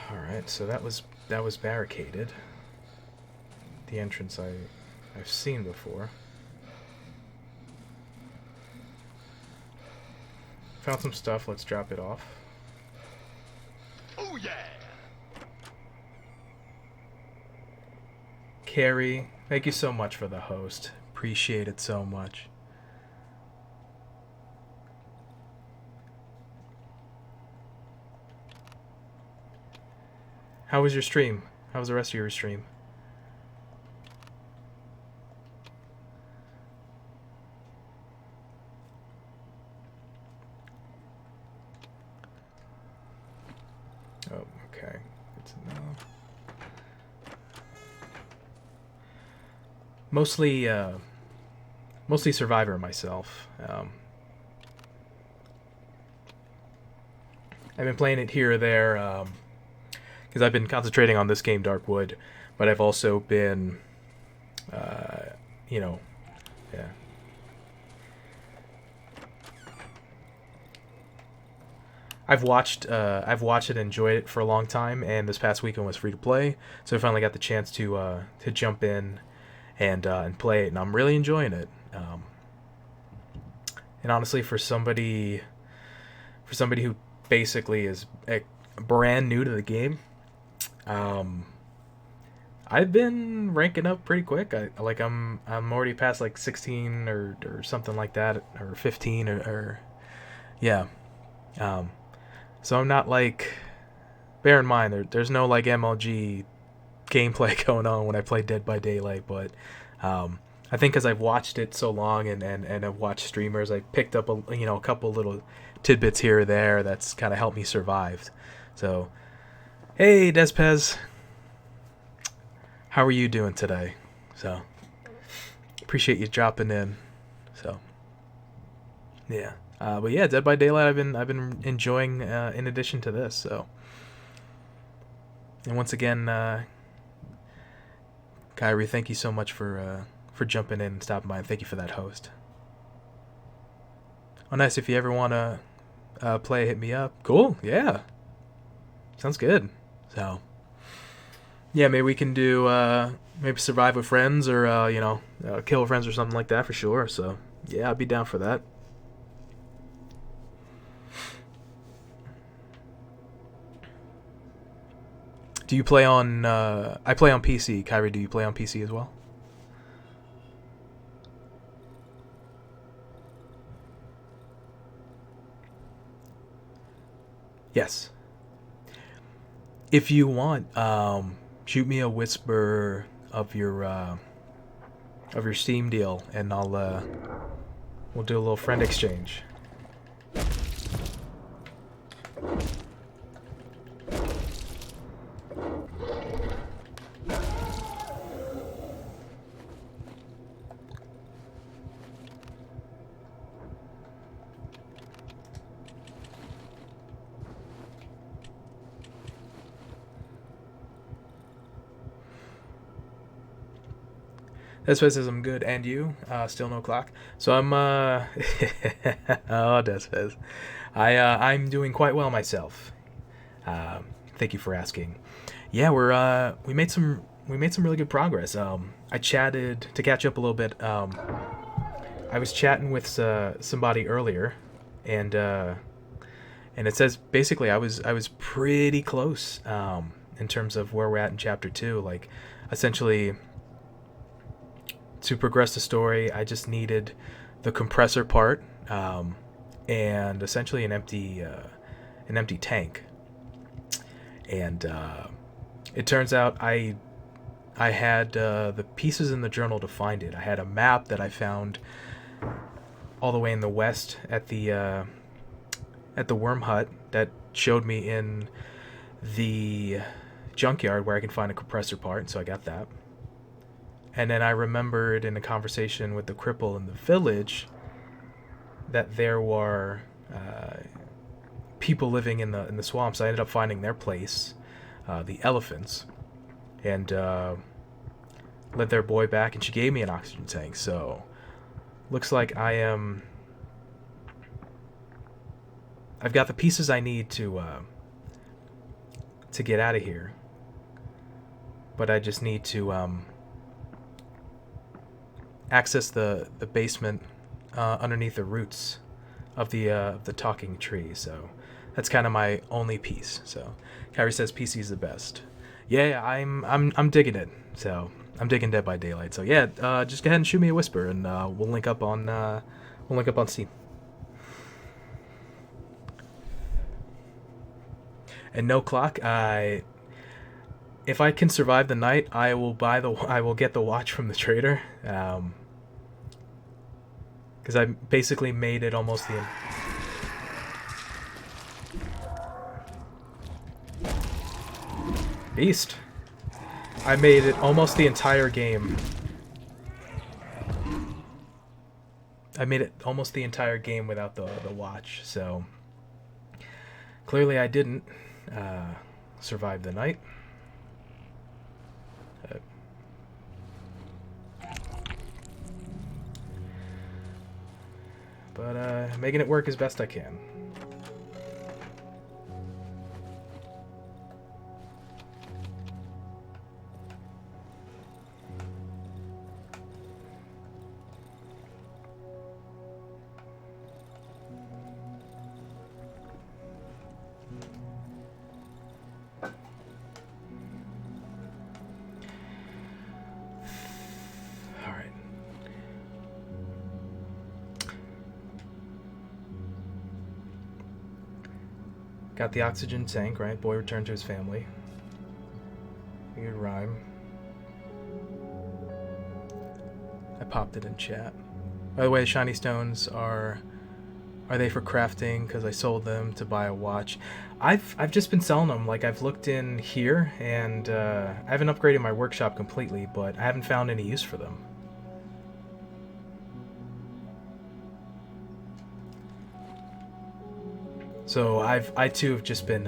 Alright, so that was barricaded. The entrance I've seen before. Found some stuff, let's drop it off. Oh yeah! Carrie, thank you so much for the host. Appreciate it so much. How was your stream? How was the rest of your stream? Oh, okay. Good to know. Mostly Survivor myself. I've been playing it here or there, because I've been concentrating on this game, Darkwood, but I've also been, yeah. I've watched it and enjoyed it for a long time, and this past weekend was free to play, so I finally got the chance to jump in and play it, and I'm really enjoying it. And honestly, for somebody who basically is brand new to the game, I've been ranking up pretty quick. I'm already past like 16 or something like that, or 15 or yeah. So I'm not like, bear in mind there's no like MLG gameplay going on when I play Dead by Daylight, but I think because I've watched it so long and I've watched streamers, I picked up a couple little tidbits here or there that's kind of helped me survive. So, hey Despez, how are you doing today? So, appreciate you dropping in. So, Yeah. But yeah, Dead by Daylight I've been enjoying in addition to this. So, and once again, Kyrie, thank you so much for jumping in and stopping by, and thank you for that host. Oh, nice. If you ever want to play, hit me up. Cool. Yeah. Sounds good. So, yeah, maybe we can do maybe survive with friends or kill with friends or something like that for sure. So, yeah, I'd be down for that. Do you play on? I play on PC. Kyrie, do you play on PC as well? Yes. If you want, shoot me a whisper of your Steam deal, and we'll do a little friend exchange. This says I'm good, and you? Still no clock. So I'm oh, Desfez. I'm doing quite well myself. Thank you for asking. Yeah, we made some really good progress. I chatted to catch up a little bit. I was chatting with somebody earlier, and it says basically I was pretty close in terms of where we're at in chapter 2. Like, essentially, to progress the story, I just needed the compressor part and essentially an empty tank. And it turns out I had the pieces in the journal to find it. I had a map that I found all the way in the west at the worm hut that showed me in the junkyard where I can find a compressor part, so I got that. And then I remembered in a conversation with the cripple in the village that there were people living in the swamps. I ended up finding their place, the elephants, and led their boy back, and she gave me an oxygen tank. So, looks like I've got the pieces I need to get out of here. But I just need to access the basement underneath the roots of the talking tree. So that's kind of my only piece. So Kyrie says PC is the best. Yeah, I'm digging it. So I'm digging Dead by Daylight. So yeah, just go ahead and shoot me a whisper, and we'll link up on Steam. And no clock. If I can survive the night, I will get the watch from the trader. Because I basically made it almost the beast. I made it almost the entire game. I made it almost the entire game without the watch. So clearly, I didn't survive the night. But making it work as best I can. Got the oxygen tank, right? Boy returned to his family. Good rhyme. I popped it in chat. By the way, shiny stones are they for crafting? Because I sold them to buy a watch. I've just been selling them. Like, I've looked in here, and I haven't upgraded my workshop completely, but I haven't found any use for them. So I too have just been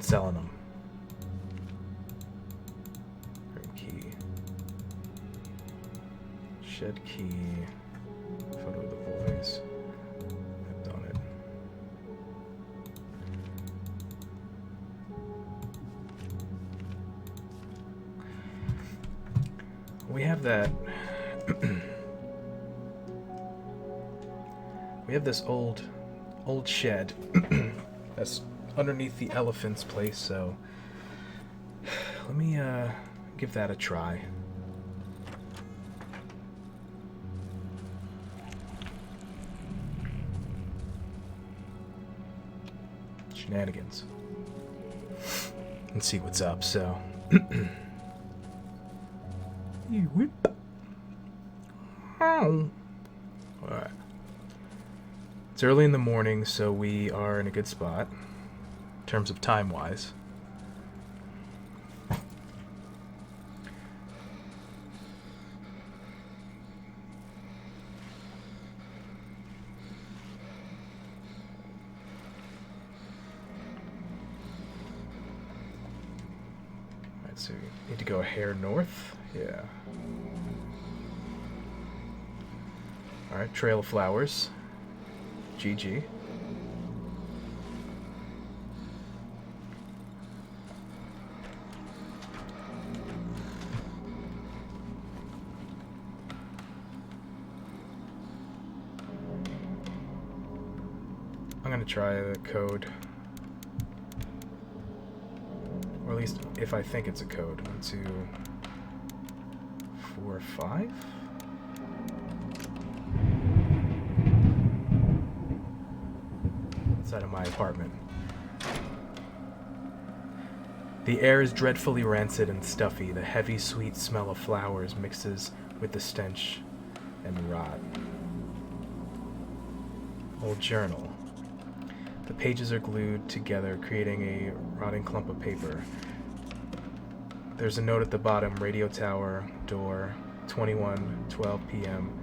selling them. Key. Shed key. Photo of the boys. I've done it. We have that. We have this old shed that's underneath the elephant's place, so let me give that a try. Shenanigans. Let's see what's up, so you whip. Oh. Alright. It's early in the morning, so we are in a good spot in terms of time-wise. Alright, so we need to go a hair north. Yeah. Alright, Trail of Flowers. GG. I'm gonna try the code. Or at least if I think it's a code. 1, 2, 4, 5? Outside of my apartment. The air is dreadfully rancid and stuffy. The heavy, sweet smell of flowers mixes with the stench and rot. Old journal. The pages are glued together, creating a rotting clump of paper. There's a note at the bottom, radio tower, door, 21:12 p.m.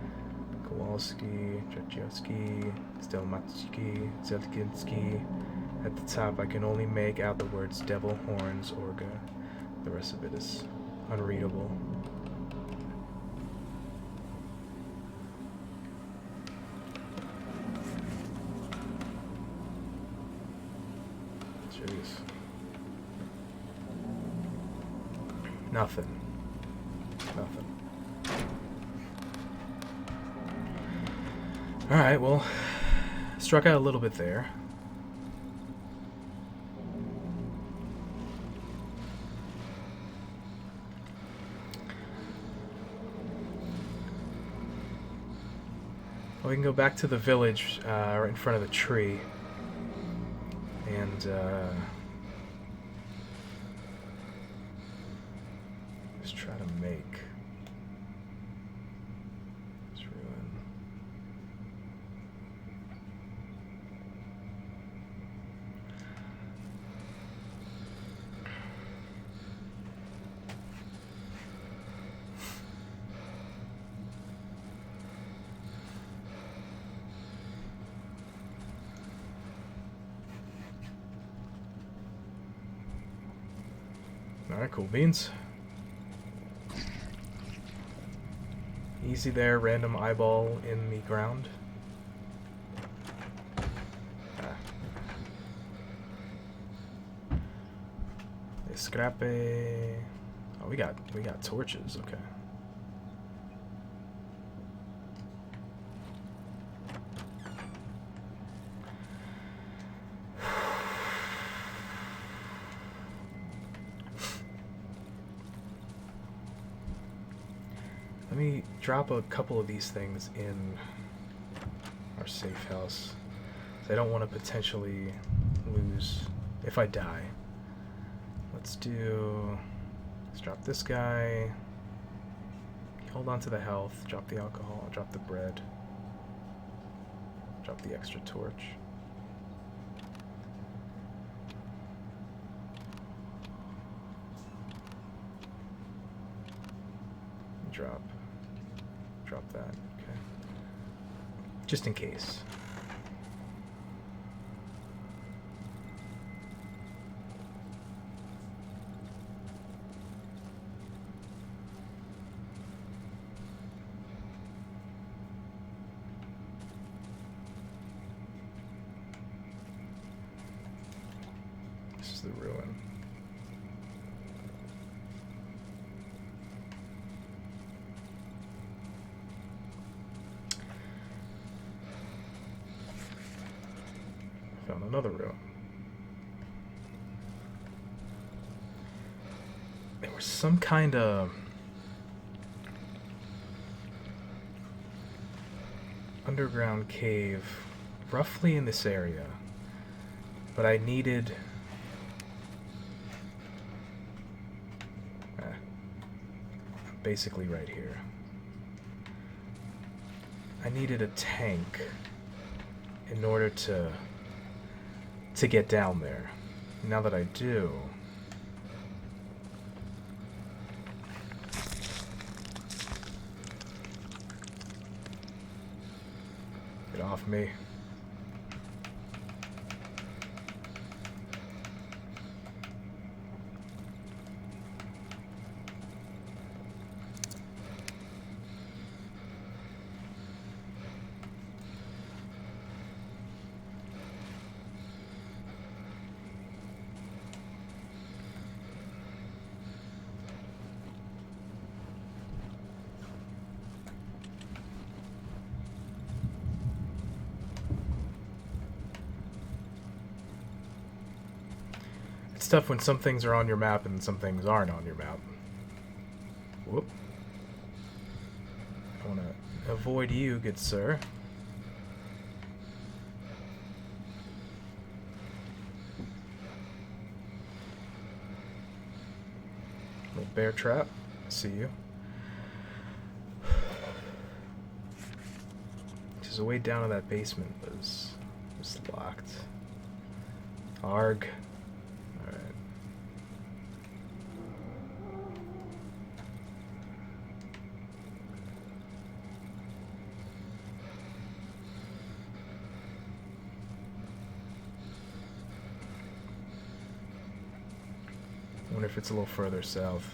Kowalski, Trachevsky, Stelmatsky, Zelkinsky. At the top, I can only make out the words devil, horns, orga. The rest of it is unreadable. Jeez. Nothing. Alright, well, struck out a little bit there. We can go back to the village right in front of the tree and just try to make this ruin. Alright, cool beans. Easy there, random eyeball in the ground. Scrape. Oh, we got torches, okay. Let me drop a couple of these things in our safe house. I don't want to potentially lose if I die. Let's drop this guy. Hold on to the health. Drop the alcohol. Drop the bread. Drop the extra torch. Drop that. Okay. Just in case. the ruin. Found another ruin. There was some kind of underground cave roughly in this area, but I needed basically right here. I needed a tank in order to get down there. Now that I do, get off me. It's tough when some things are on your map and some things aren't on your map. Whoop. I want to avoid you, good sir. Little bear trap. I see you. Because the way down to that basement was locked. Arg. I wonder if it's a little further south.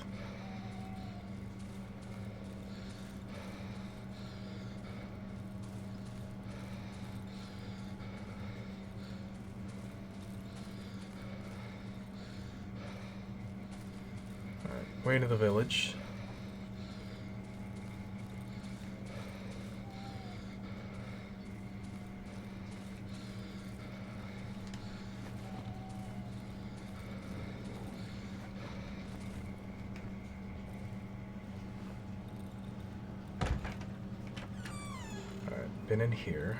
Alright, way to the village. Been in here.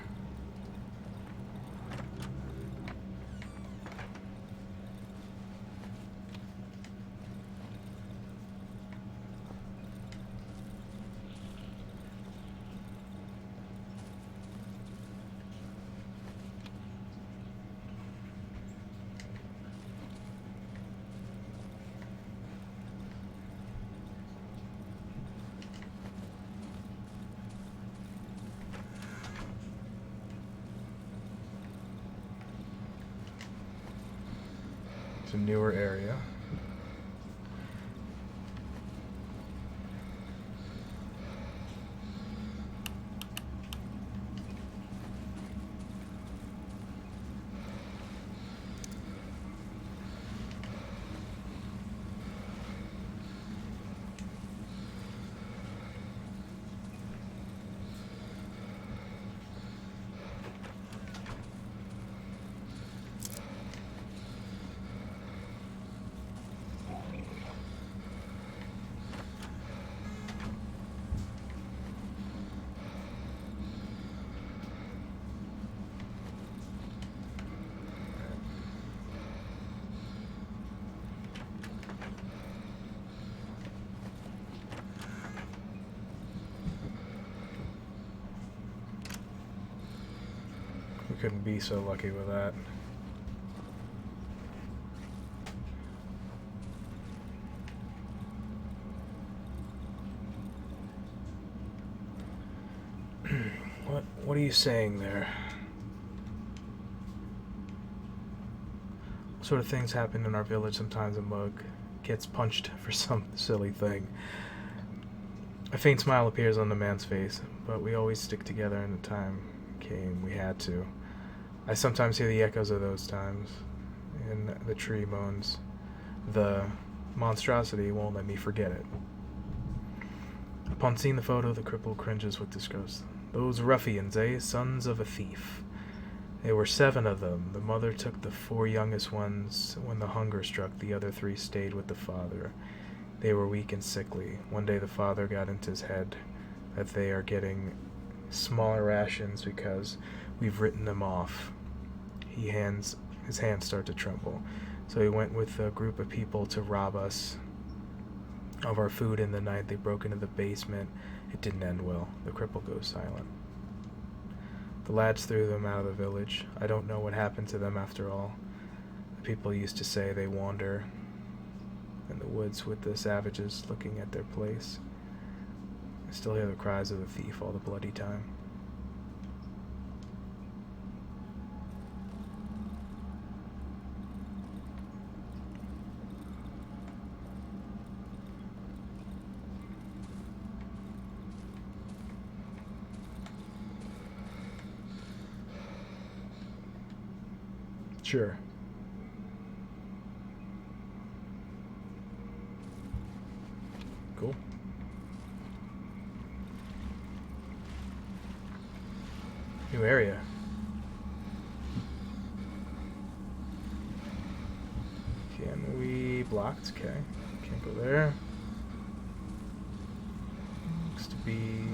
A newer area. We couldn't be so lucky with that. What are you saying there? What sort of things happen in our village sometimes? A mug gets punched for some silly thing. A faint smile appears on the man's face, but we always stick together, and the time came we had to. I sometimes hear the echoes of those times. And the tree moans. The monstrosity won't let me forget it. Upon seeing the photo, the cripple cringes with disgust. Those ruffians, eh? Sons of a thief. There were 7 of them. The mother took the 4 youngest ones. When the hunger struck, the other 3 stayed with the father. They were weak and sickly. One day the father got into his head that they are getting smaller rations because we've written them off. His hands start to tremble. So he went with a group of people to rob us of our food in the night. They broke into the basement. It didn't end well. The cripple goes silent. The lads threw them out of the village. I don't know what happened to them after all. The people used to say they wander in the woods with the savages looking at their place. I still hear the cries of the thief all the bloody time. Sure. Cool. New area. Can we blocked? Okay. Can't go there. Looks to be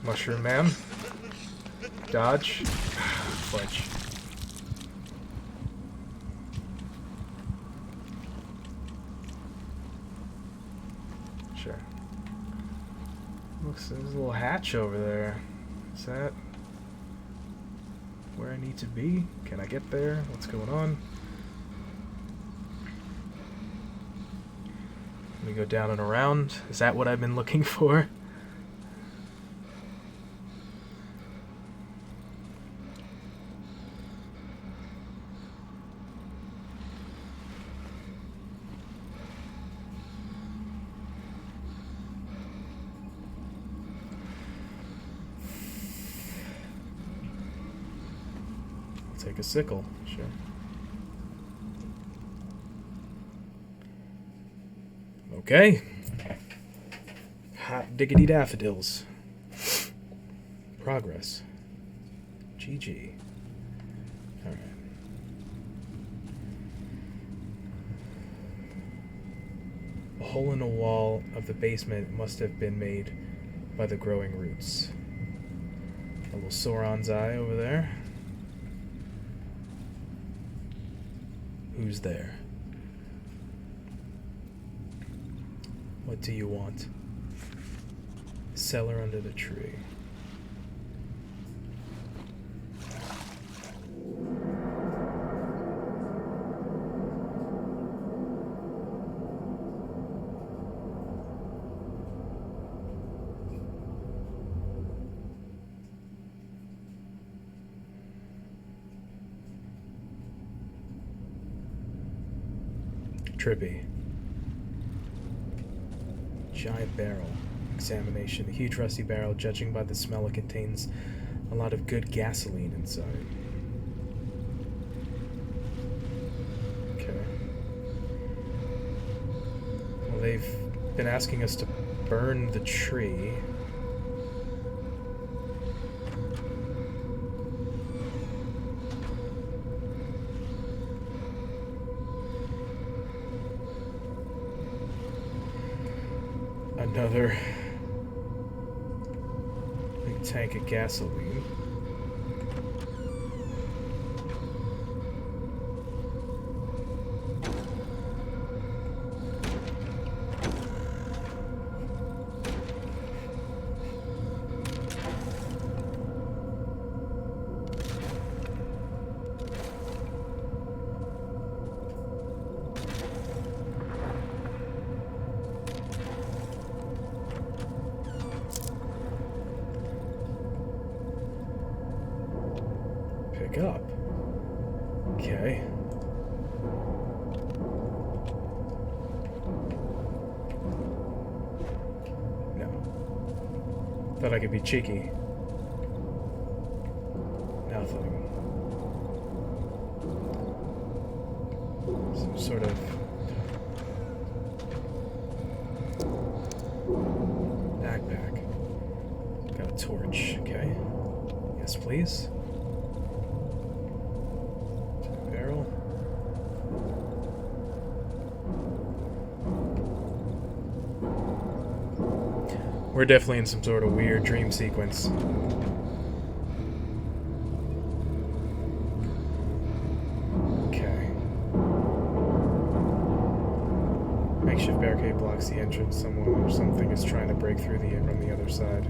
Mushroom Man. Dodge. Fudge. Sure. Looks there's a little hatch over there. Is that where I need to be? Can I get there? What's going on? Let me go down and around. Is that what I've been looking for? Take a sickle, sure. Okay. Hot diggity daffodils. Progress. GG. Alright. A hole in the wall of the basement must have been made by the growing roots. A little Sauron's eye over there. Who's there? What do you want? Cellar under the tree. Trippy. Giant barrel. Examination. A huge rusty barrel. Judging by the smell, it contains a lot of good gasoline inside. Okay. Well, they've been asking us to burn the tree. Another big tank of gasoline. Pick up. Okay. No. Thought I could be cheeky. Now nothing. Some sort of backpack. Got a torch, okay. Yes, please. To the barrel. We're definitely in some sort of weird dream sequence. Okay. Makeshift barricade blocks the entrance. Someone or something is trying to break through from the other side.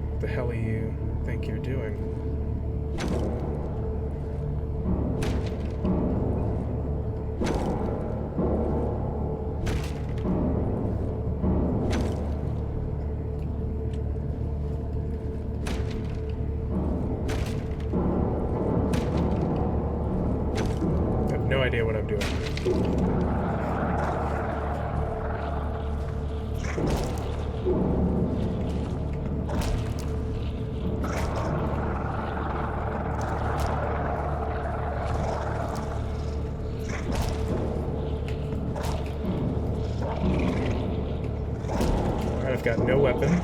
What the hell do you think you're doing? No idea what I'm doing. Alright, I've got no weapon.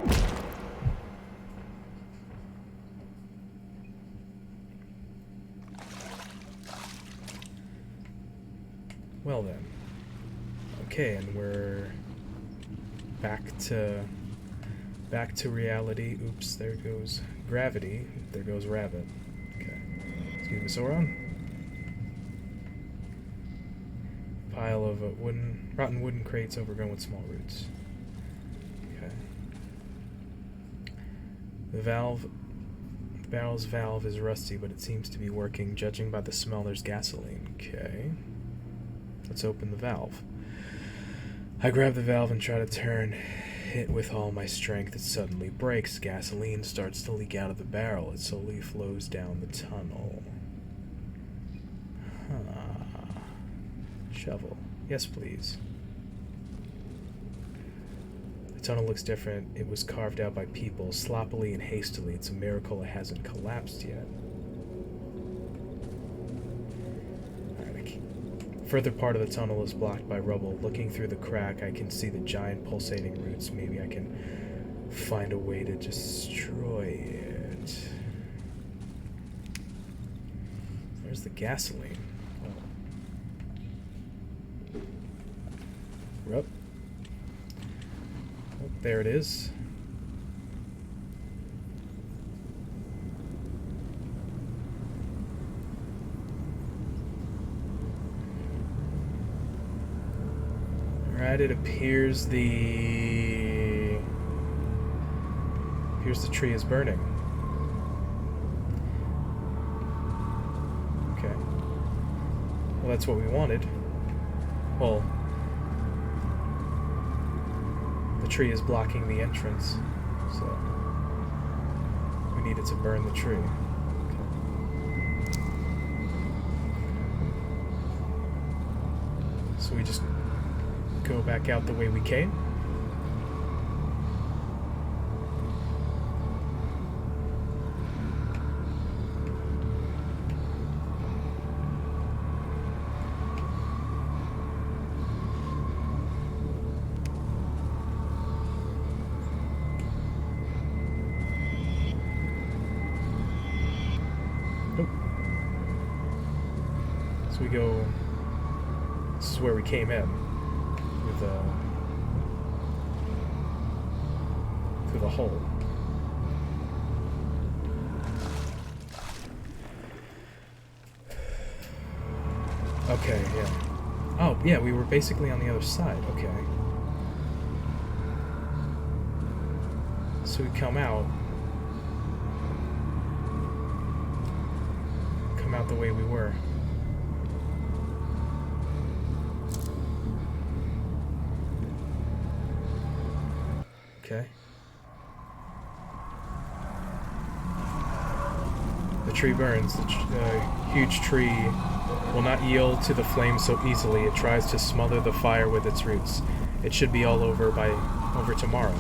Well then. Okay, and we're back to reality. Oops, there goes gravity. There goes rabbit. Okay. Excuse me, Sauron. Pile of rotten wooden crates overgrown with small roots. Okay. The barrel's valve is rusty, but it seems to be working. Judging by the smell, there's gasoline. Okay. Let's open the valve. I grab the valve and try to turn it with all my strength. It suddenly breaks. Gasoline starts to leak out of the barrel. It slowly flows down the tunnel. Huh. Shovel. Yes, please. The tunnel looks different. It was carved out by people, sloppily and hastily. It's a miracle it hasn't collapsed yet. Further part of the tunnel is blocked by rubble. Looking through the crack, I can see the giant pulsating roots. Maybe I can find a way to destroy it. There's the gasoline. Oh. Oh, there it is. Right, it appears the tree is burning. Okay. Well, that's what we wanted. Well, the tree is blocking the entrance, so we needed to burn the tree. Okay. So we just go back out the way we came. Nope. So we go. This is where we came in. Through the hole. Okay, yeah. Oh, yeah, we were basically on the other side. Okay. So we come out the way we were. Okay. The tree burns. The huge tree will not yield to the flame so easily. It tries to smother the fire with its roots. It should be all over tomorrow.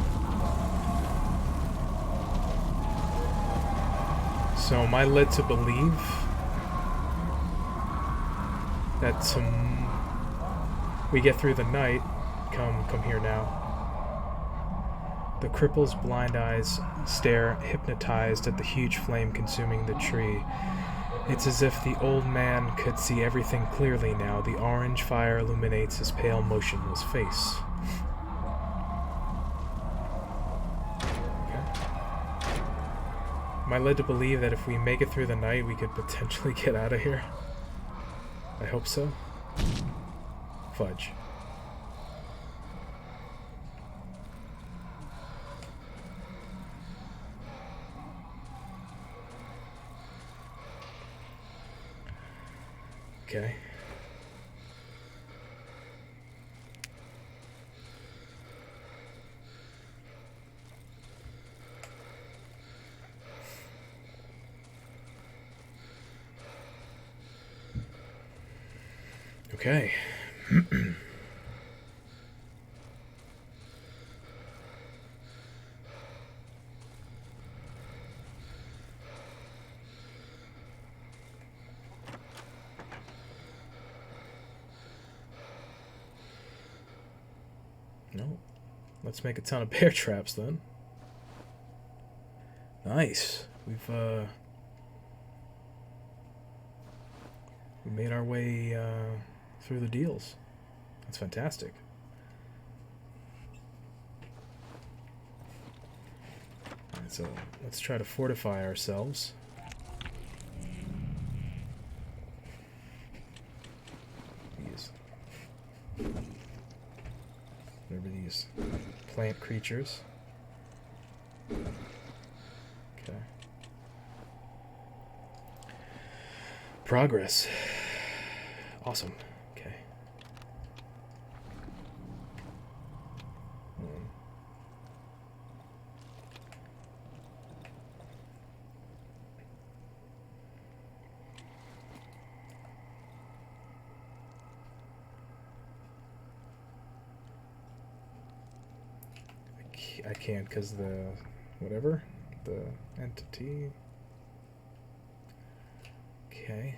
So am I led to believe that we get through the night? Come here now. The cripple's blind eyes stare hypnotized at the huge flame consuming the tree. It's as if the old man could see everything clearly now. The orange fire illuminates his pale, motionless face. Okay. Am I led to believe that if we make it through the night, we could potentially get out of here? I hope so. Fudge. Okay. Okay. No. Let's make a ton of bear traps then. Nice. We made our way through the deals. That's fantastic. Alright, so let's try to fortify ourselves. These plant creatures. Okay. Progress. Awesome. Okay. I can't because the entity. Okay.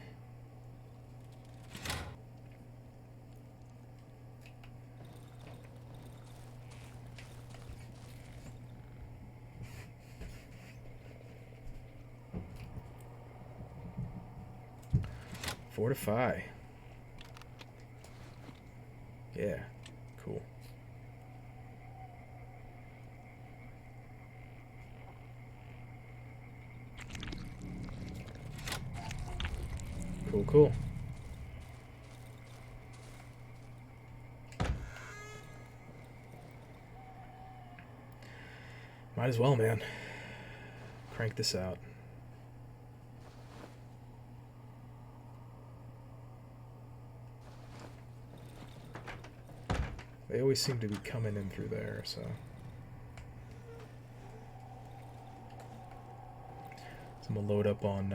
Fortify. Yeah, cool. Cool. Might as well, man. Crank this out. They always seem to be coming in through there, so... I'm gonna load up on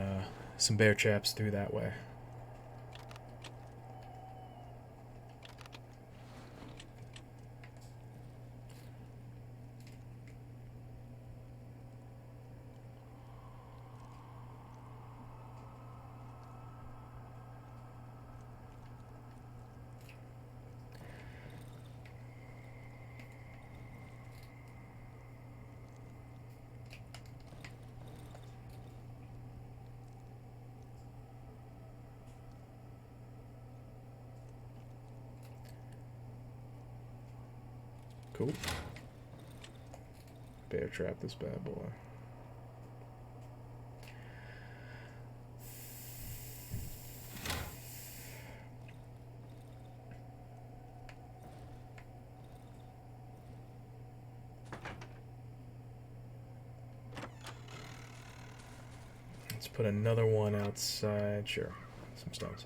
some bear traps through that way. Cool. Bear trap this bad boy. Let's put another one outside. Sure. Some stones.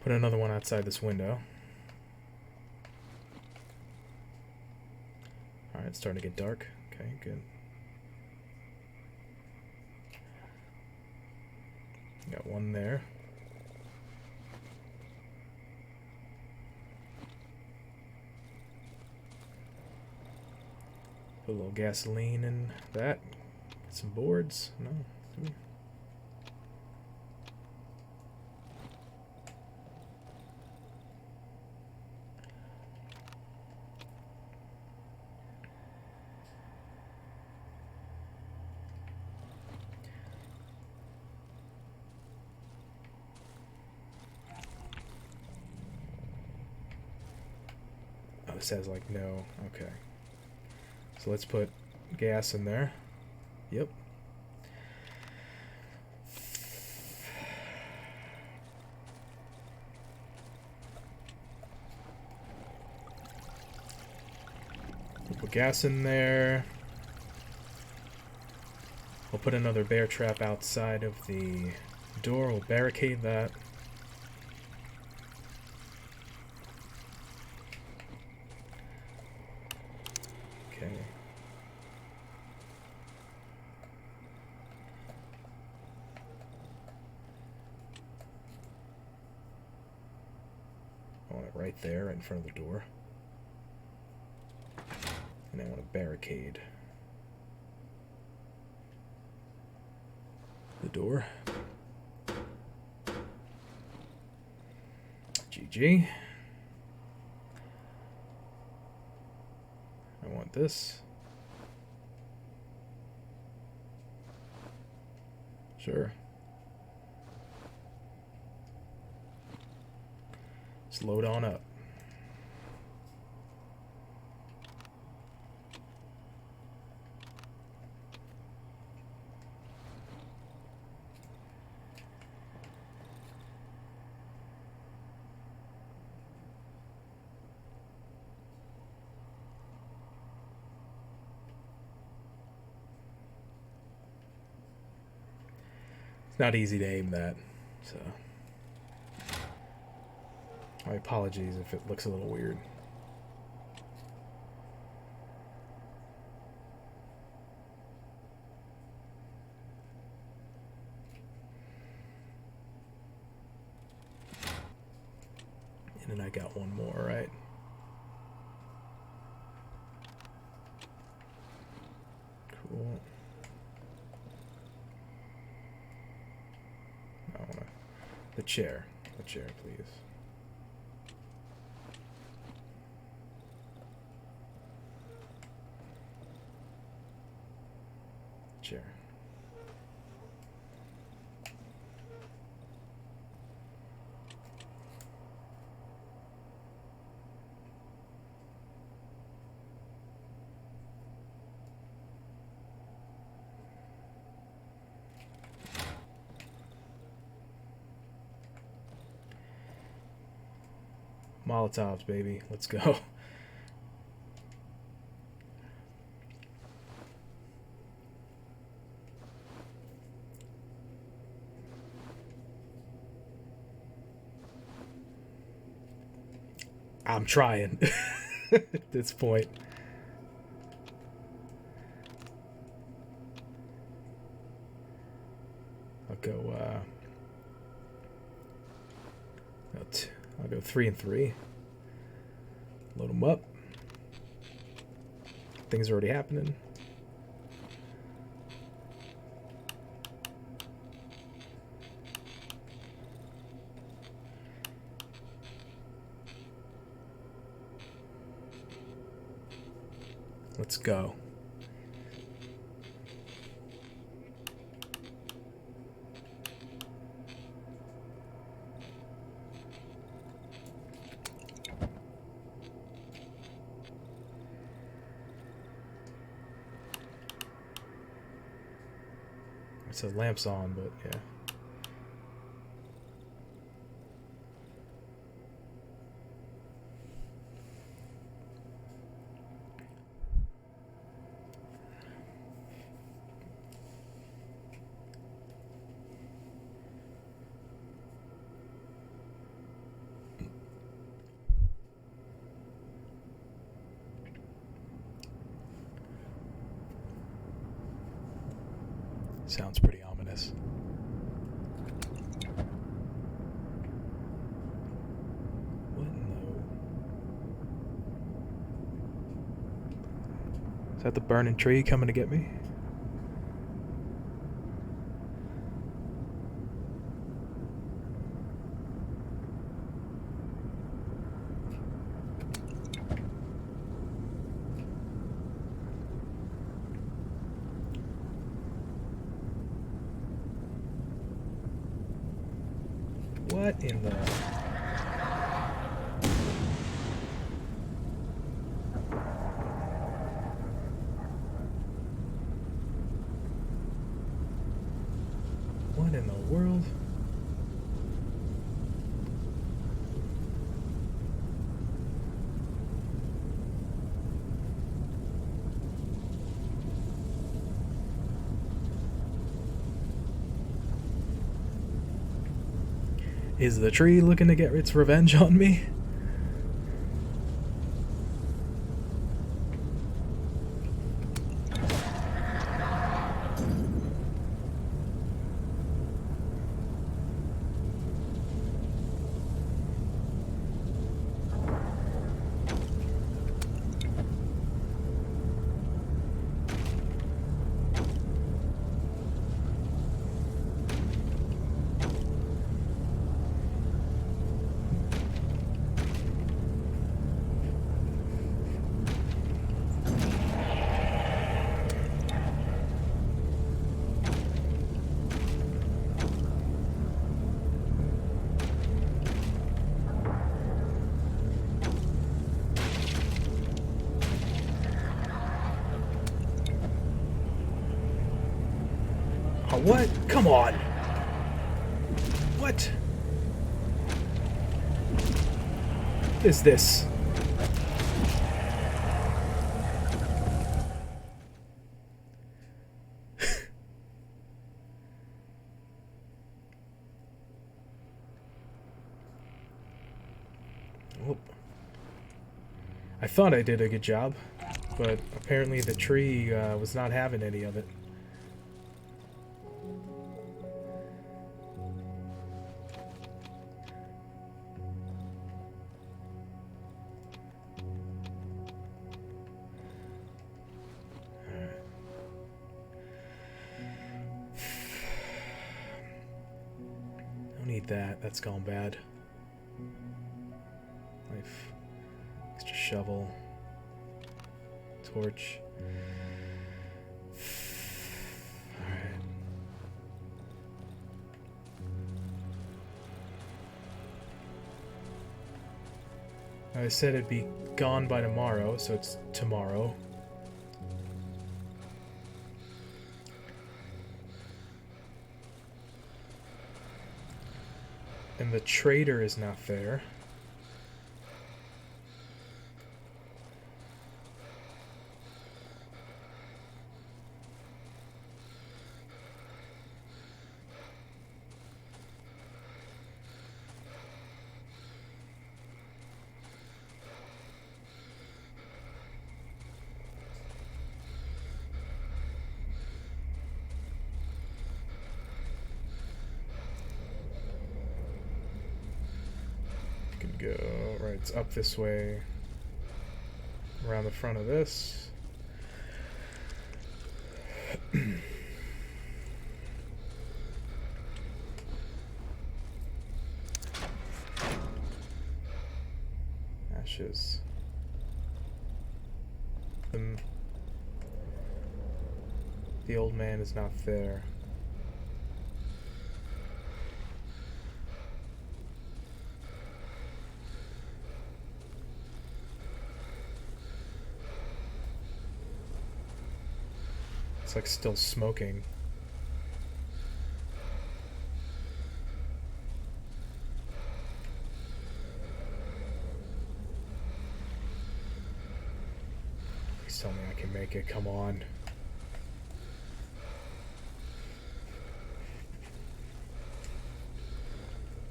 Put another one outside this window. Alright, it's starting to get dark. Okay, good. Got one there. Put a little gasoline in that. Get some boards. No. Oh, it says like no. Okay. So let's put gas in there. Yep. We'll put gas in there. We'll put another bear trap outside of the door. We'll barricade that. Okay. I want it right there, right in front of the door. And I want a barricade the door. GG. I want this. Sure. Let's load on up. Not easy to aim that, so my apologies if it looks a little weird. And then I got one more, right? Cool. The chair, please. Chair. Molotovs, baby. Let's go. I'm trying at this point. I'll go 3 and 3. Load them up. Things are already happening. Let's go. It says lamps on, but yeah. Sounds pretty ominous. What in Is that the burning tree coming to get me? What in the... What in the world? Is the tree looking to get its revenge on me? Oh, what? Come on! What? What is this? Oh. I thought I did a good job, but apparently the tree was not having any of it. Don't need that. That's gone bad. Knife. Extra shovel. Torch. Alright. I said it'd be gone by tomorrow, so it's tomorrow. And the trader is not there. Go right, it's up this way, around the front of this. Ashes. The old man is not there. It's like still smoking. Please tell me I can make it, come on.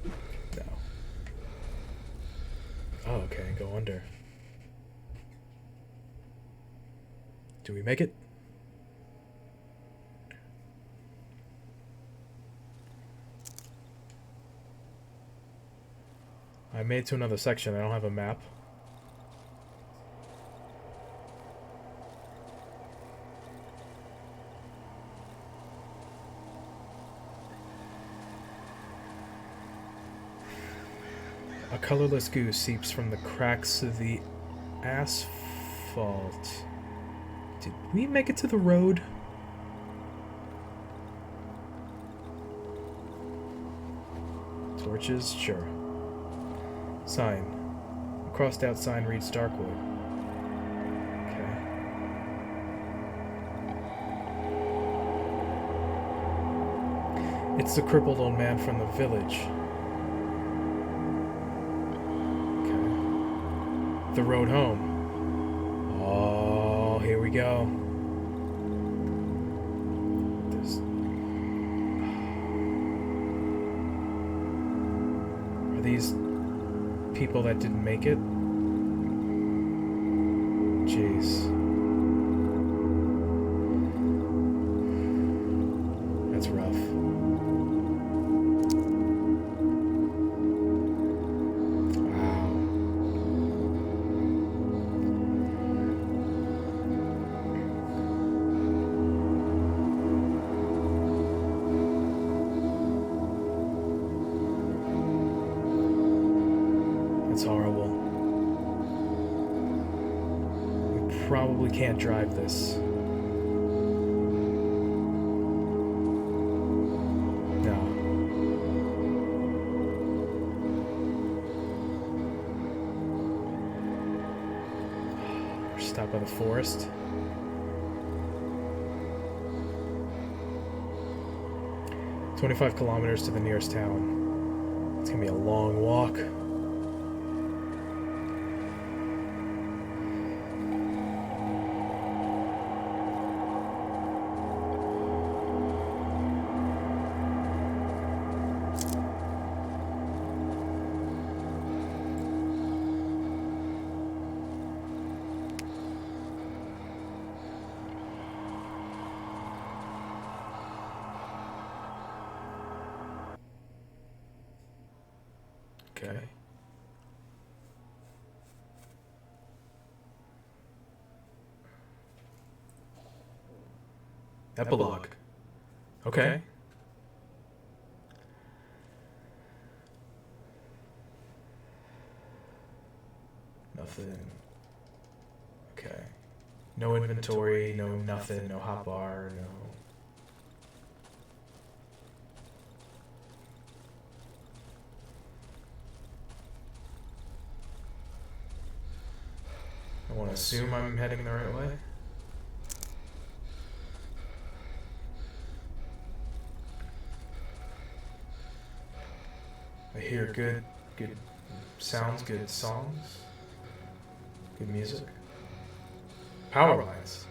No. Oh, okay, go under. Do we make it? I made it to another section. I don't have a map. A colorless goo seeps from the cracks of the asphalt. Did we make it to the road? Torches? Sure. Sign. A crossed out sign reads Darkwood. Okay. It's the crippled old man from the village. Okay. The road home. Oh, here we go. Are these people that didn't make it? Jeez. That's rough. Wow. That's horrible. We probably can't drive this. No. We're stopped by the forest. "25 kilometers to the nearest town. It's gonna be a long walk." Okay. Epilogue. Okay. Nothing. Okay. No inventory, no nothing, no hotbar, no... I want to assume I'm heading the right way. I hear good sounds, good songs, good music. Power lines.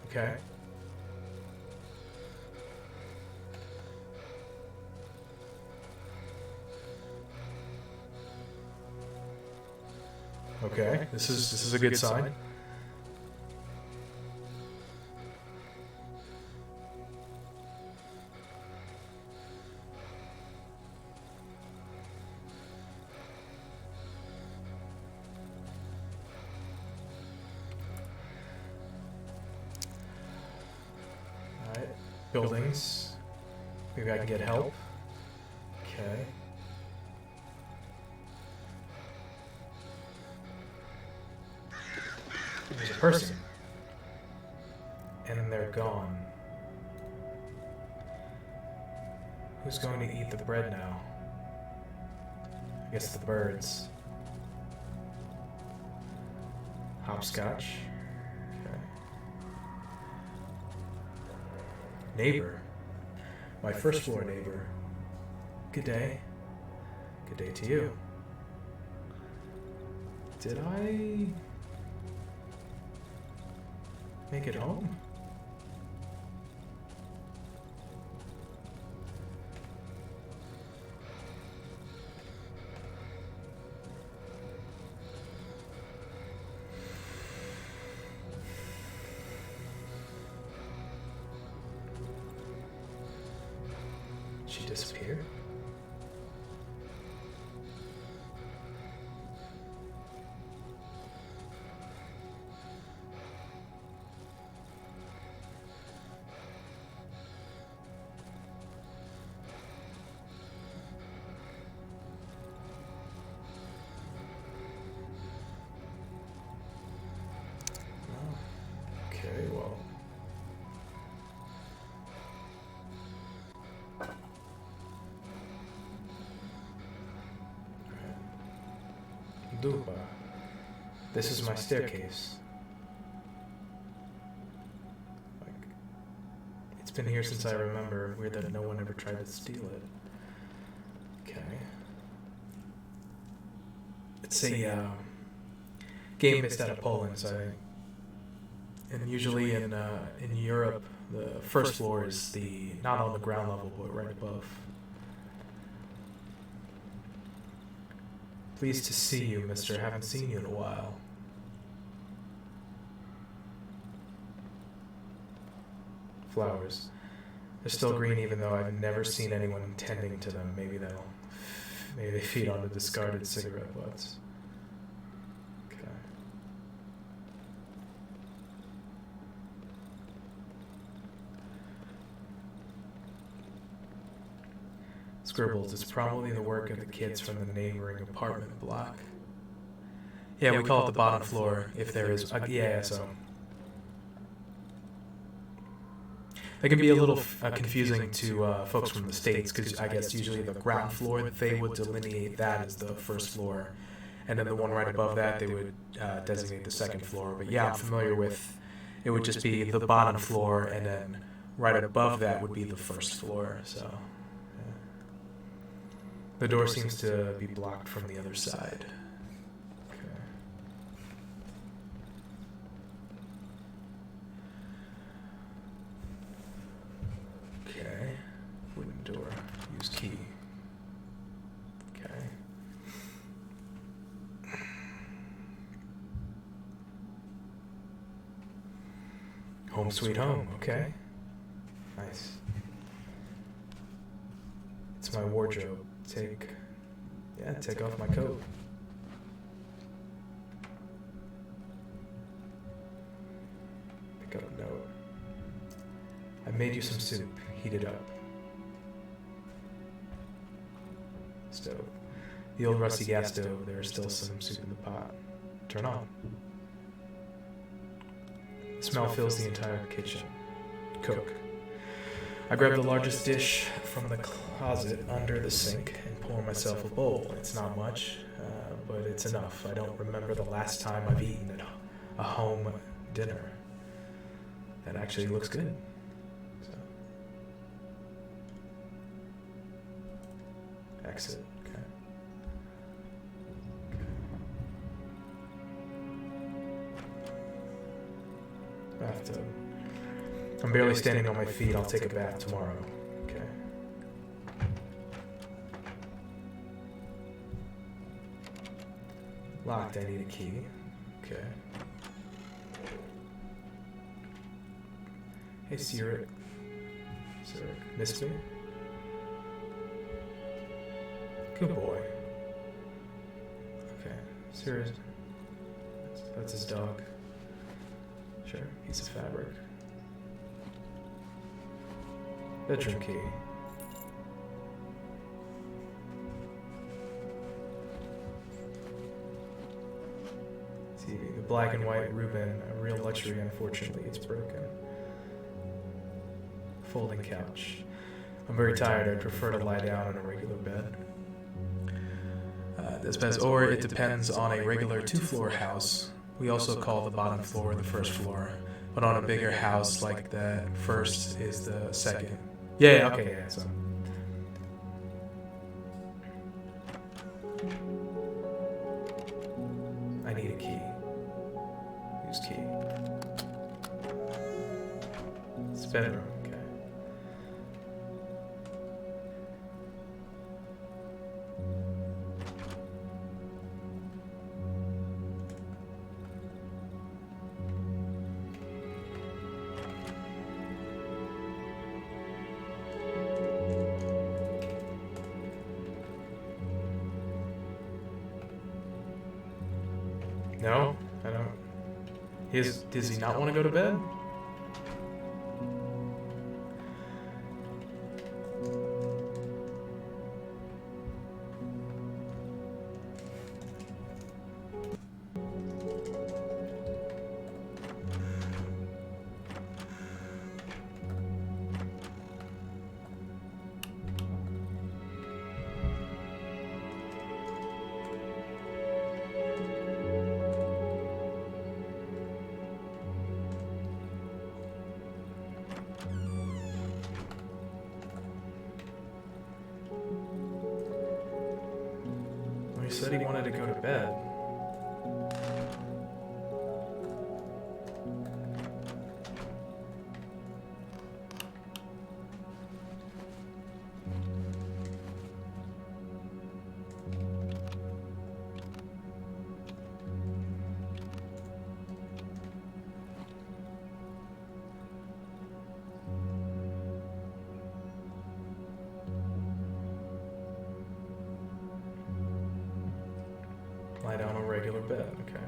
Okay. Okay, this is a good sign. Alright, buildings. Maybe I can get help. Okay. There's a person. And they're gone. Who's going to eat the bread now? I guess the birds. Hopscotch. Okay. Neighbor. My first floor neighbor. Good day. Good day to you. Did I make it home? She disappeared? Dupa. This is my staircase. Like, it's been here since I remember. Weird that no one ever tried to steal it. Okay. It's a game based out of Poland, so and usually in Europe, the first floor is not on the ground level, but right above. Pleased to see you, mister. Haven't seen you in a while. Flowers. They're still green even though I've never seen anyone tending to them. Maybe they feed on the discarded cigarette butts. Okay. Scribbles. It's probably the work of the kids from the neighboring apartment block. Yeah, we call it the bottom floor if there is. Yeah, so. It can be a little confusing to folks from the States because I guess usually the ground floor, they would delineate that as the first floor. And then the one right above that, they would designate the second floor. But yeah, I'm familiar with, it would just be the bottom floor and then right above that would be the first floor. So yeah. The door seems to be blocked from the other side. Wooden door. Use key. Okay. Home sweet home. Okay. Nice. It's my wardrobe. Take off my coat. Pick up a note. I made you some soup. Heat it up. Stove. The old rusty gas stove, there is still some soup in the pot. Turn on. The smell fills the entire kitchen. Cook. I grab the largest dish from the closet under the sink and pour myself a bowl. It's not much, but it's enough. I don't remember the last time I've eaten at a home dinner. That actually looks good. Exit. Okay. Bathtub. I'm barely standing on my feet. I'll take a bath tomorrow. Okay. Locked. I need a key. Okay. Hey, Sirik. Missed me? Good boy. Okay, serious. That's his dog. Sure, piece of fabric. Bedroom key. TV. The black and white Reuben, a real luxury. Unfortunately, it's broken. Folding couch. I'm very tired. I'd prefer to lie down on a regular bed. Or it depends on a regular two-floor house. We also call the bottom floor the first floor, but on a bigger house like that, first is the second. Yeah, okay, yeah, so. I need a key. Use key. It's bedroom, okay. No, I don't. Does he not want to go to bed? said he wanted to go to bed. Lie down on a regular bed, okay.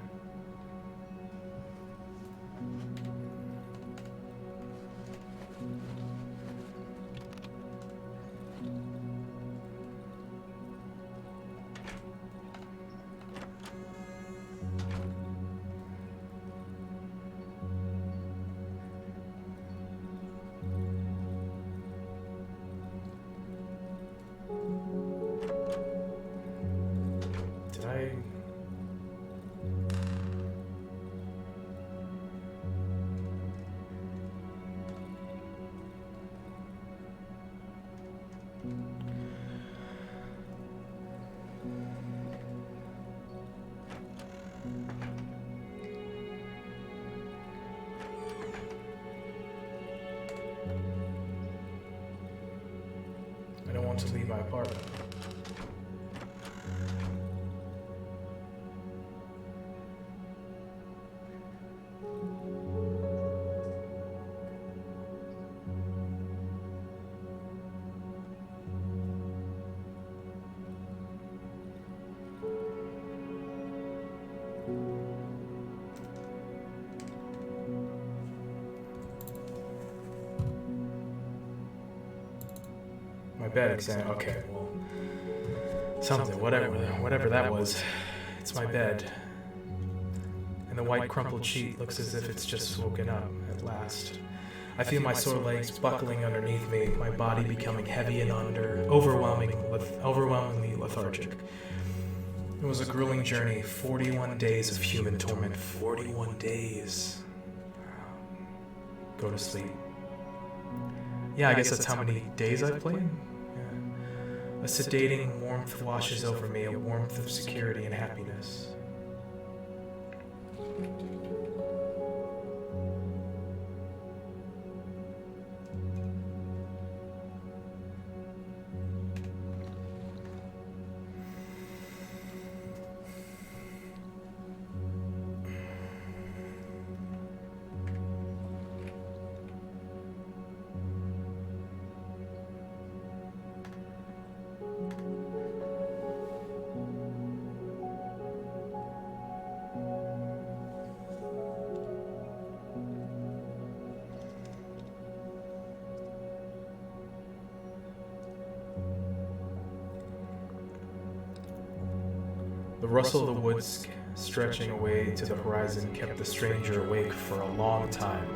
Did I... I don't want to leave my apartment. My bed exam. Okay, well, something, whatever that was. It's my bed. And the white crumpled sheet looks as if it's just woken up at last. I feel my sore legs buckling underneath me, my body becoming heavy and overwhelmingly lethargic. It was a grueling journey, 41 days of human torment. 41 days. Go to sleep. Yeah, I guess that's how many days I've played. Yeah. A sedating warmth washes over me, a warmth of security and happiness. The rustle of the woods stretching away to the horizon kept the stranger awake for a long time.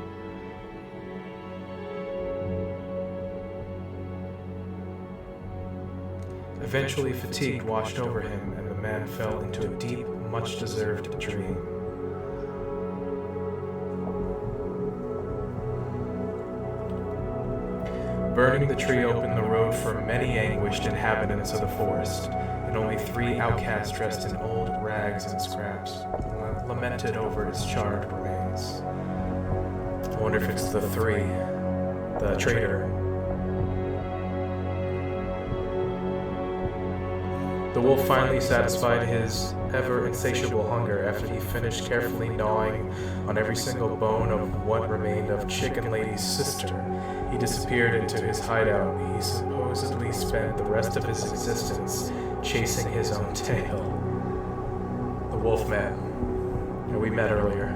Eventually, fatigue washed over him, and the man fell into a deep, much-deserved dream. Burning the tree opened the road for many anguished inhabitants of the forest, and only 3 outcasts dressed in old rags and scraps lamented over his charred remains. I wonder if it's the 3, the traitor. The wolf finally satisfied his ever-insatiable hunger after he finished carefully gnawing on every single bone of what remained of Chicken Lady's sister. He disappeared into his hideout. He supposedly spent the rest of his existence chasing his own tail. The wolf man. And we met earlier.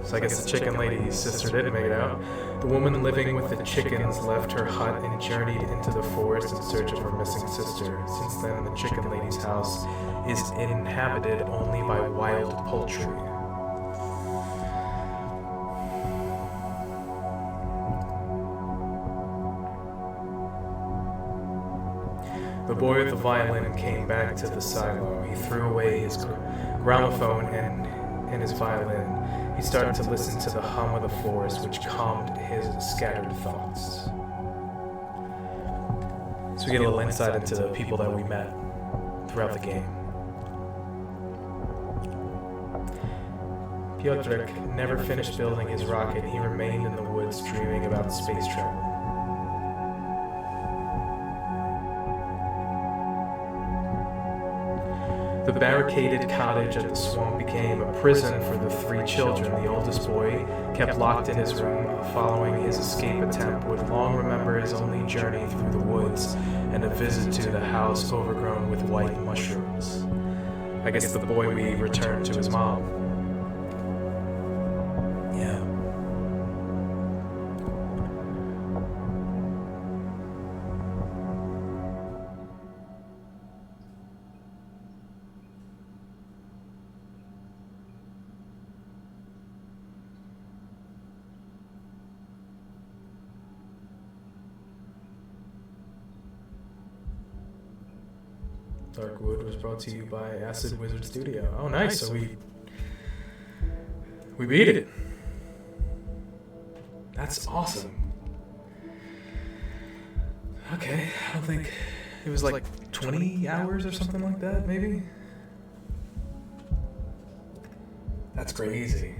So I guess the Chicken Lady's sister did make it out. The woman living with the chickens left her hut and journeyed into the forest in search of her missing sister. Since then, the Chicken Lady's house is inhabited only by wild poultry. The boy with the violin came back to the silo. He threw away his gramophone and his violin. He started to listen to the hum of the forest, which calmed his scattered thoughts. So we get a little insight into the people that we met throughout the game. Piotr never finished building his rocket. He remained in the woods dreaming about space travel. The barricaded cottage at the swamp became a prison for the 3 children. The oldest boy, kept locked in his room following his escape attempt, would long remember his only journey through the woods and a visit to the house overgrown with white mushrooms. I guess the boy we returned to his mom. Yeah. Darkwood was brought to you by Acid Wizard Studio. Oh, nice. So we beat it. That's awesome. Okay, I don't think it was like 20 hours or something like that, maybe? That's crazy.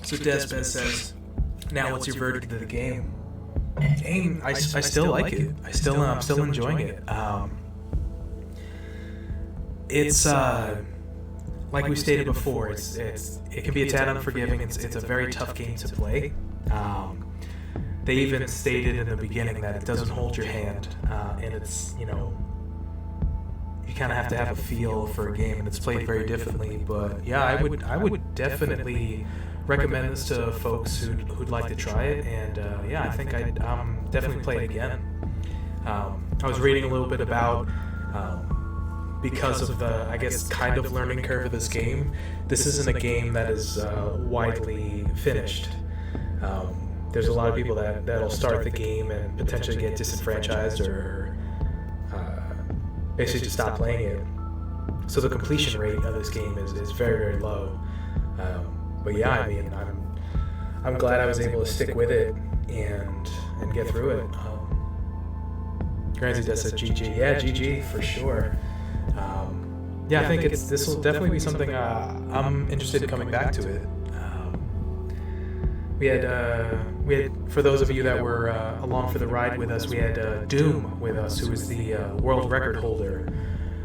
So Desbeth says, now what's your verdict of the game? I still like it. I'm still enjoying it. It's like we stated before, it can be a tad unforgiving. It's a very tough game to play. They even stated in the beginning that it doesn't hold your hand, and it's, you kind of have to have a feel for a game, and it's played very differently. But yeah, I would definitely recommend this to folks who'd like to try it, and yeah, I think I'd definitely play it again. I was reading a little bit about, because of the, I guess, kind of learning curve of this game, this isn't a game that is widely finished. There's a lot of people that'll start the game and potentially get disenfranchised or basically just stop playing it. So the completion rate of this game is very, very low. But yeah, I mean, I'm glad I was able to stick with it and get through it. Granted, that said GG. Yeah, GG for sure. Yeah, I think this will definitely be something I'm interested in coming back to it. We had for those of you that were along for the ride with us, we had Doom with us, who is the world record holder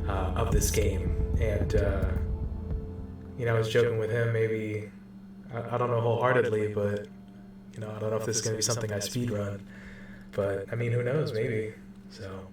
of this game, and I was joking with him, maybe. I don't know wholeheartedly, but I don't know if this is going to be something I speedrun. But I mean, who knows? Maybe. So.